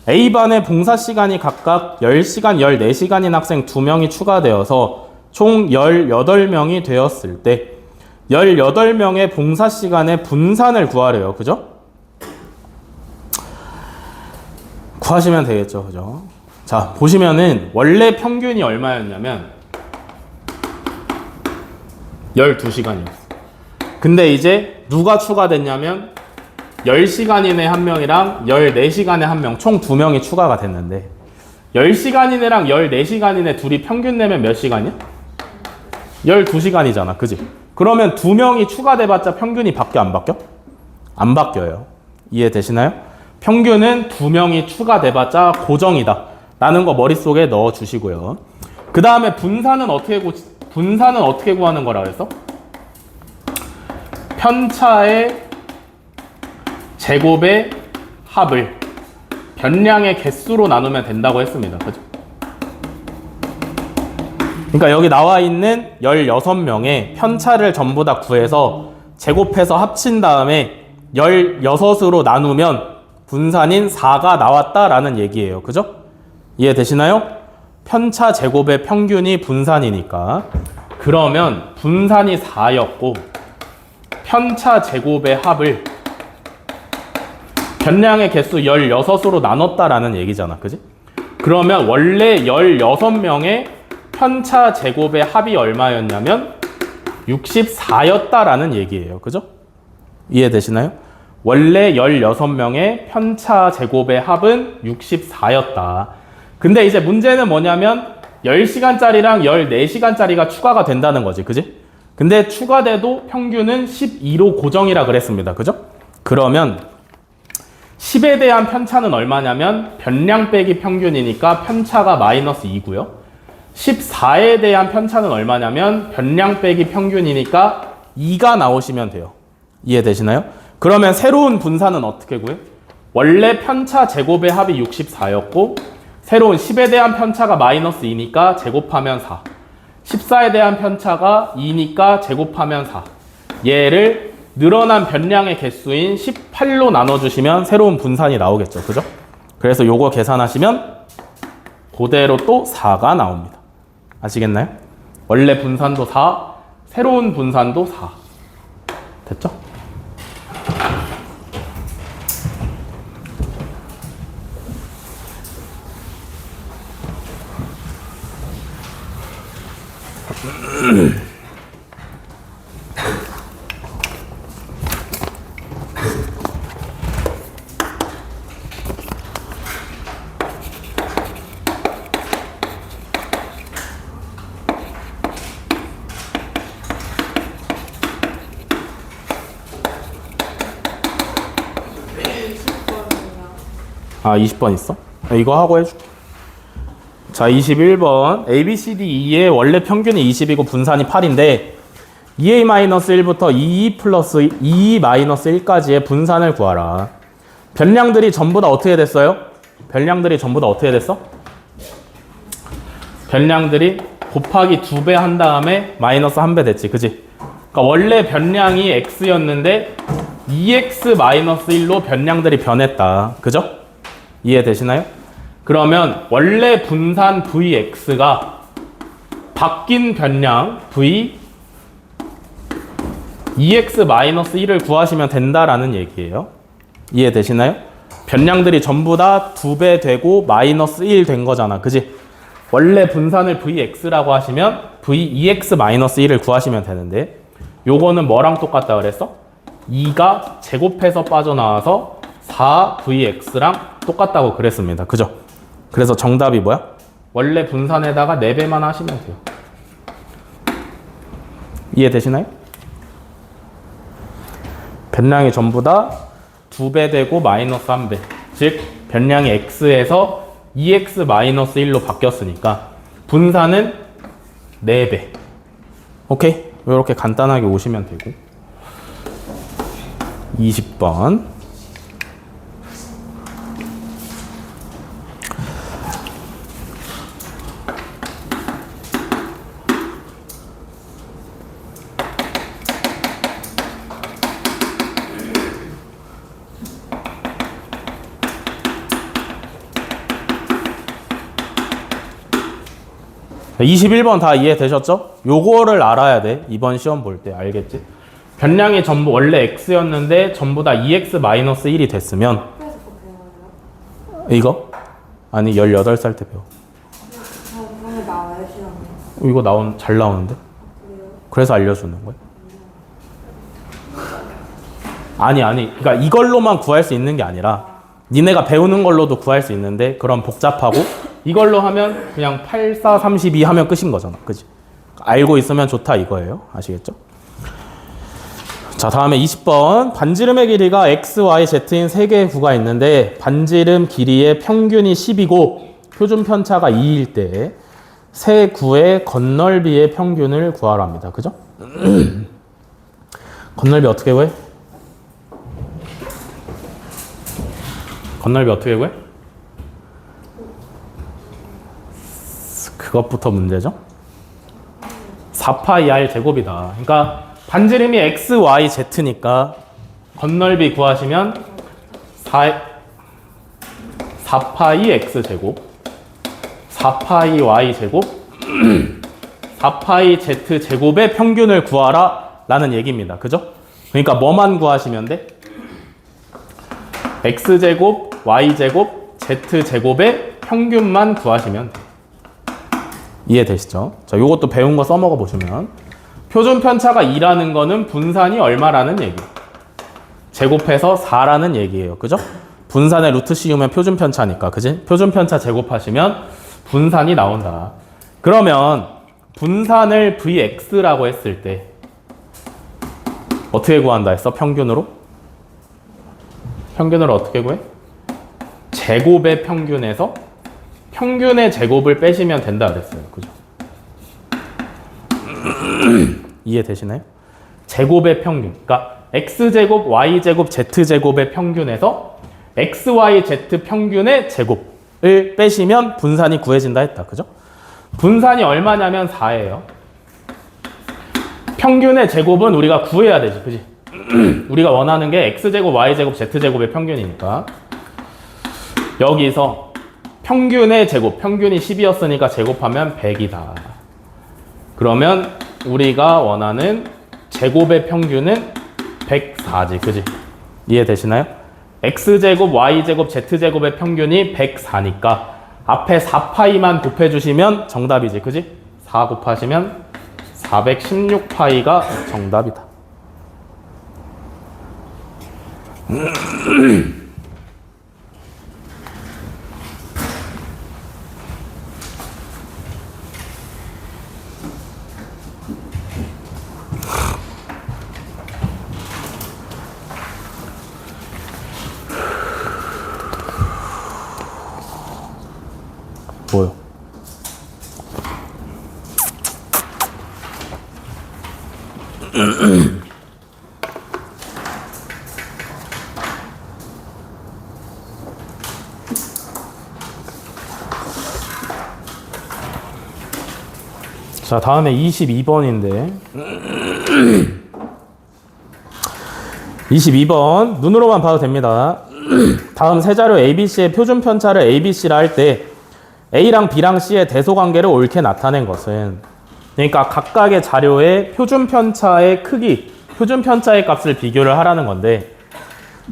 A반의 봉사 시간이 각각 10시간, 14시간인 학생 2명이 추가되어서 총 18명이 되었을 때 18명의 봉사 시간의 분산을 구하래요. 그죠? 구하시면 되겠죠. 그죠? 자, 보시면은 원래 평균이 얼마였냐면 12시간이었어. 근데 이제 누가 추가됐냐면 10시간인의 한 명이랑 14시간의 한 명, 총 2명이 추가가 됐는데 10시간인애랑 14시간인애 둘이 평균 내면 몇 시간이야? 12시간이잖아. 그지? 그러면 2명이 추가돼봤자 평균이 바뀌어 안 바뀌어? 안 바뀌어요. 이해되시나요? 평균은 2명이 추가돼봤자 고정이다 라는 거 머릿속에 넣어주시고요. 그 다음에 분산은 어떻게 구하는 거라 그랬어? 편차의 제곱의 합을 변량의 개수로 나누면 된다고 했습니다. 그죠? 그러니까 여기 나와 있는 16명의 편차를 전부 다 구해서 제곱해서 합친 다음에 16으로 나누면 분산인 4가 나왔다라는 얘기예요. 그죠? 이해되시나요? 편차 제곱의 평균이 분산이니까. 그러면 분산이 4였고 편차 제곱의 합을 변량의 개수 16으로 나눴다라는 얘기잖아. 그지? 그러면 원래 16명의 편차 제곱의 합이 얼마였냐면 64였다라는 얘기예요. 그죠? 이해되시나요? 원래 16명의 편차 제곱의 합은 64였다. 근데 이제 문제는 뭐냐면 10시간짜리랑 14시간짜리가 추가가 된다는 거지. 그지? 근데 추가돼도 평균은 12로 고정이라 그랬습니다. 그죠? 그러면 10에 대한 편차는 얼마냐면 변량 빼기 평균이니까 편차가 마이너스 2고요. 14에 대한 편차는 얼마냐면 변량 빼기 평균이니까 2가 나오시면 돼요. 이해되시나요? 그러면 새로운 분산은 어떻게 구해? 원래 편차 제곱의 합이 64였고 새로운 10에 대한 편차가 마이너스 2니까 제곱하면 4. 14에 대한 편차가 2니까 제곱하면 4. 얘를 늘어난 변량의 개수인 18로 나눠주시면 새로운 분산이 나오겠죠. 그죠? 그래서 요거 계산하시면 그대로 또 4가 나옵니다. 아시겠나요? 원래 분산도 4, 새로운 분산도 4. 됐죠? 아, 20번 있어? 이거 하고 해줄게. 자, 21번. A, B, C, D, E의 원래 평균이 20이고 분산이 8인데 2A-1부터 2E 플러스 2E-1까지의 분산을 구하라. 변량들이 전부 다 어떻게 됐어요? 변량들이 전부 다 어떻게 됐어? 변량들이 곱하기 2배 한 다음에 마이너스 1배 됐지. 그지? 그러니까 원래 변량이 x였는데 2x-1로 변량들이 변했다. 그죠? 이해되시나요? 그러면 원래 분산 vx가 바뀐 변량 v 2x-1을 구하시면 된다라는 얘기예요. 이해되시나요? 변량들이 전부 다 2배 되고 마이너스 1 된 거잖아. 그지? 원래 분산을 vx라고 하시면 v 2x-1을 구하시면 되는데 요거는 뭐랑 똑같다 그랬어? 2가 제곱해서 빠져나와서 4vx랑 똑같다고 그랬습니다. 그죠? 그래서 정답이 뭐야? 원래 분산에다가 4배만 하시면 돼요. 이해되시나요? 변량이 전부 다 2배 되고 마이너스 1배. 즉 변량이 x에서 2x-1로 바뀌었으니까 분산은 4배. 오케이? 이렇게 간단하게 오시면 되고 20번 21번 다 이해되셨죠? 요거를 알아야 돼. 이번 시험 볼 때. 알겠지? 변량이 전부 원래 x였는데 전부 다 2x-1이 됐으면 그래서 그거 배워요? 이거? 아니 18살 때 배워. 그런 거 나와요 시험에? 이거 잘 나오는데? 그래요? 그래서 알려주는 거야. 아니 그러니까 이걸로만 구할 수 있는 게 아니라 니네가 배우는 걸로도 구할 수 있는데 그럼 복잡하고 이걸로 하면 그냥 8, 4, 32 하면 끝인 거잖아. 그지? 알고 있으면 좋다 이거예요. 아시겠죠? 자, 다음에 20번. 반지름의 길이가 x, y, z인 3개의 구가 있는데 반지름 길이의 평균이 10이고 표준 편차가 2일 때 세 구의 건널비의 평균을 구하라 합니다. 그죠? 건널비 어떻게 구해? 건널비 어떻게 구해? 그것부터 문제죠. 4파이 r 제곱이다. 그러니까 반지름이 x, y, z니까 건널비 구하시면 4파이 x 제곱, 4파이 y 제곱, 4파이 z 제곱의 평균을 구하라 라는 얘기입니다. 그죠? 그러니까 뭐만 구하시면 돼? x 제곱, y 제곱, z 제곱의 평균만 구하시면 돼. 이해되시죠? 자, 요것도 배운 거 써먹어 보시면 표준 편차가 2라는 거는 분산이 얼마라는 얘기. 제곱해서 4라는 얘기예요. 그죠? 분산에 루트 씌우면 표준 편차니까. 그지? 표준 편차 제곱하시면 분산이 나온다. 그러면 분산을 vx라고 했을 때 어떻게 구한다 했어? 평균으로? 평균을 어떻게 구해? 제곱의 평균에서 평균의 제곱을 빼시면 된다 그랬어요. 그죠? 이해되시나요? 제곱의 평균. 그러니까 x제곱, y제곱, z제곱의 평균에서 x, y, z 평균의 제곱을 빼시면 분산이 구해진다 했다. 그죠? 분산이 얼마냐면 4예요. 평균의 제곱은 우리가 구해야 되지. 그지? 우리가 원하는 게 x제곱, y제곱, z제곱의 평균이니까 여기서 평균의 제곱, 평균이 10이었으니까 제곱하면 100이다. 그러면 우리가 원하는 제곱의 평균은 104지. 그지? 이해되시나요? x제곱, y제곱, z제곱의 평균이 104니까 앞에 4파이만 곱해주시면 정답이지. 그지? 4 곱하시면 416파이가 정답이다. 뭐요? 자, 다음에 22번인데 22번 눈으로만 봐도 됩니다. 다음 세 자료 ABC의 표준 편차를 ABC라 할 때 A랑 B랑 C의 대소관계를 옳게 나타낸 것은, 그러니까 각각의 자료의 표준 편차의 크기, 표준 편차의 값을 비교를 하라는 건데,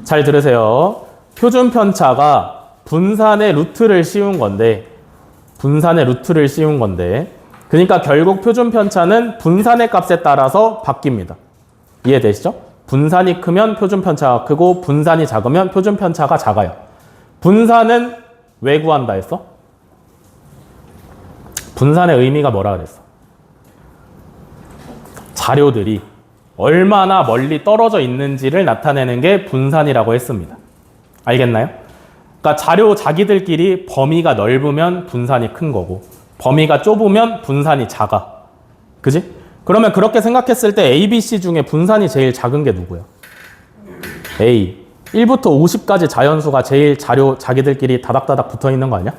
잘 들으세요. 표준 편차가 분산의 루트를 씌운 건데, 그러니까 결국 표준 편차는 분산의 값에 따라서 바뀝니다. 이해되시죠? 분산이 크면 표준 편차가 크고 분산이 작으면 표준 편차가 작아요. 분산은 왜 구한다 했어? 분산의 의미가 뭐라 그랬어? 자료들이 얼마나 멀리 떨어져 있는지를 나타내는 게 분산이라고 했습니다. 알겠나요? 그러니까 자료 자기들끼리 범위가 넓으면 분산이 큰 거고, 범위가 좁으면 분산이 작아. 그지? 그러면 그렇게 생각했을 때 A, B, C 중에 분산이 제일 작은 게 누구야? A. 1부터 50까지 자연수가 제일 자료 자기들끼리 다닥다닥 붙어 있는 거 아니야?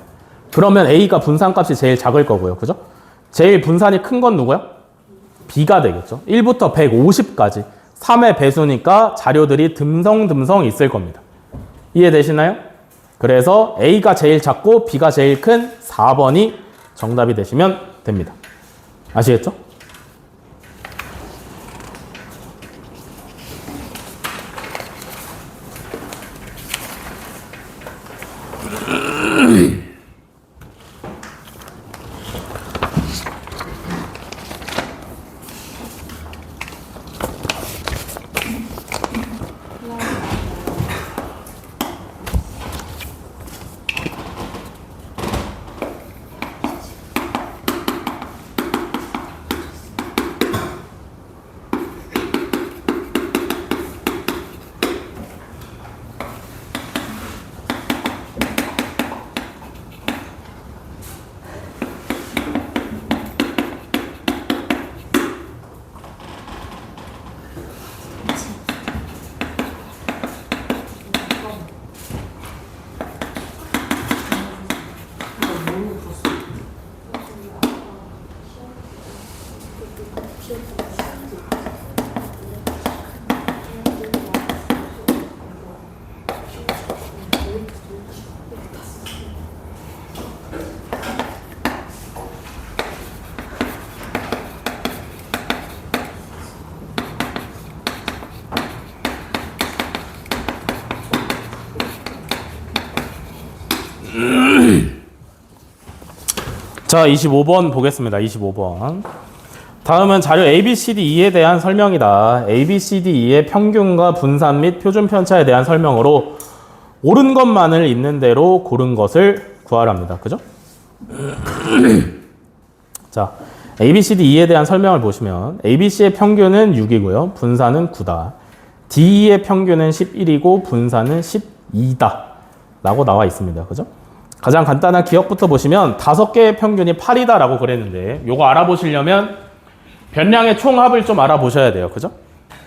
그러면 A가 분산값이 제일 작을 거고요. 그죠? 제일 분산이 큰 건 누구야? B가 되겠죠. 1부터 150까지. 3의 배수니까 자료들이 듬성듬성 있을 겁니다. 이해되시나요? 그래서 A가 제일 작고 B가 제일 큰 4번이 정답이 되시면 됩니다. 아시겠죠? 자, 25번 보겠습니다. 25번. 다음은 자료 ABCD-E에 대한 설명이다. ABCD-E의 평균과 분산 및 표준 편차에 대한 설명으로 옳은 것만을 있는 대로 고른 것을 구하랍니다. 그죠? 자, ABCD-E에 대한 설명을 보시면 ABC의 평균은 6이고요. 분산은 9다. DE의 평균은 11이고 분산은 12다. 라고 나와 있습니다. 그죠? 가장 간단한 기억부터 보시면 5개의 평균이 8이다 라고 그랬는데, 요거 알아보시려면 변량의 총합을 좀 알아보셔야 돼요. 그죠?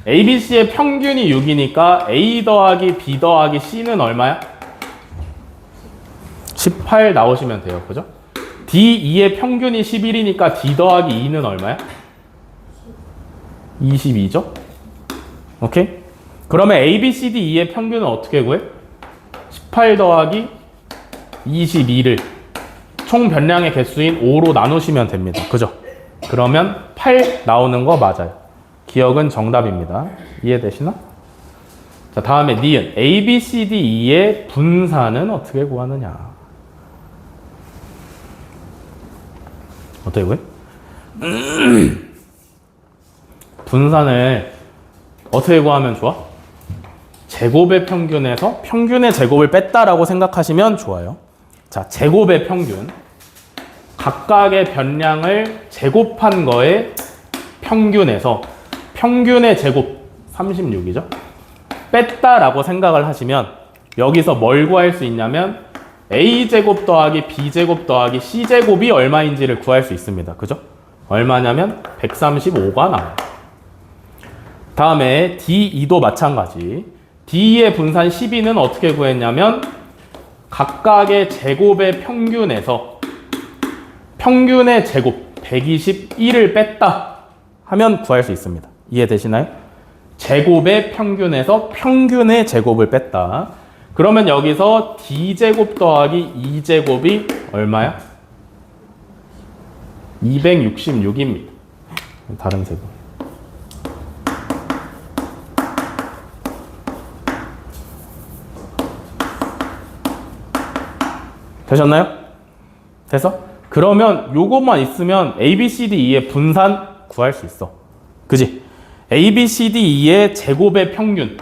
ABC의 평균이 6이니까 A 더하기 B 더하기 C는 얼마야? 18 나오시면 돼요. 그죠? DE의 평균이 11이니까 D 더하기 E는 얼마야? 22죠? 오케이? 그러면 ABCDE의 평균은 어떻게 구해? 18 더하기 22를 총 변량의 개수인 5로 나누시면 됩니다. 그죠? 그러면 8 나오는 거 맞아요. 기억은 정답입니다. 이해되시나? 자, 다음에 니은 ABCDE의 분산은 어떻게 구하느냐? 어떻게 구해? 분산을 어떻게 구하면 좋아? 제곱의 평균에서 평균의 제곱을 뺐다라고 생각하시면 좋아요. 자, 제곱의 평균. 각각의 변량을 제곱한 거에 평균에서 평균의 제곱 36이죠. 뺐다라고 생각을 하시면 여기서 뭘 구할 수 있냐면 A제곱 더하기 B제곱 더하기 C제곱이 얼마인지를 구할 수 있습니다. 그죠? 얼마냐면 135가 나와요. 다음에 D2도 마찬가지. D의 분산 12는 어떻게 구했냐면 각각의 제곱의 평균에서 평균의 제곱 121을 뺐다 하면 구할 수 있습니다. 이해되시나요? 제곱의 평균에서 평균의 제곱을 뺐다. 그러면 여기서 D제곱 더하기 2제곱이 얼마야? 266입니다. 다른 제곱. 되셨나요? 돼서? 그러면 요것만 있으면 A, B, C, D, E의 분산 구할 수 있어. 그지? A, B, C, D, E의 제곱의 평균.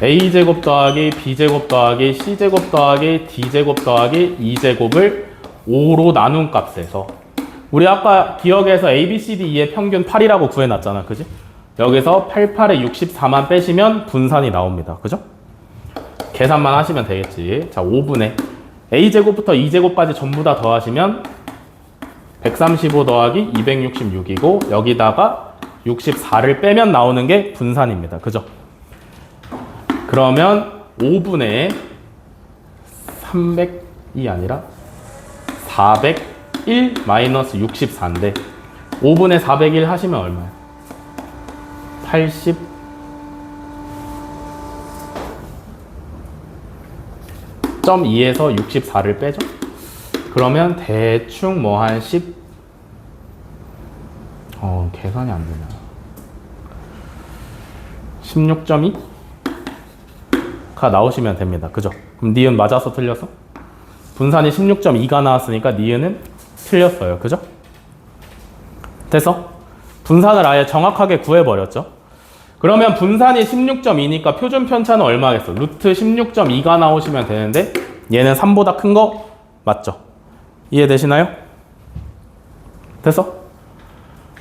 A제곱 더하기 B제곱 더하기 C제곱 더하기 D제곱 더하기 2제곱을 5로 나눈 값에서 우리 아까 기억에서 A, B, C, D, E의 평균 8이라고 구해놨잖아. 그지? 여기서 88에 64만 빼시면 분산이 나옵니다. 그죠? 계산만 하시면 되겠지. 자, 5분의 A제곱부터 2제곱까지 전부 다 더하시면 135 더하기 266이고 여기다가 64를 빼면 나오는 게 분산입니다. 그죠? 그러면 5분의 300이 아니라 401 마이너스 64인데 5분의 401 하시면 얼마야? 80.2에서 64를 빼죠? 그러면 대충 뭐 한 계산이 안 되냐. 16.2가 나오시면 됩니다. 그죠? 그럼 니은 맞아서 틀려서? 분산이 16.2가 나왔으니까 니은은 틀렸어요. 그죠? 돼서 분산을 아예 정확하게 구해버렸죠. 그러면 분산이 16.2니까 표준 편차는 얼마겠어? 루트 16.2가 나오시면 되는데 얘는 3보다 큰 거 맞죠? 이해되시나요? 됐어?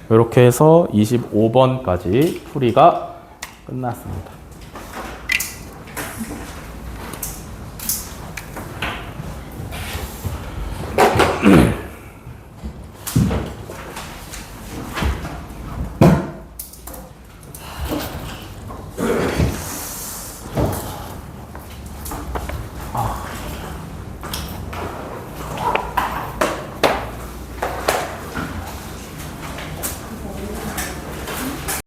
이렇게 해서 25번까지 풀이가 끝났습니다.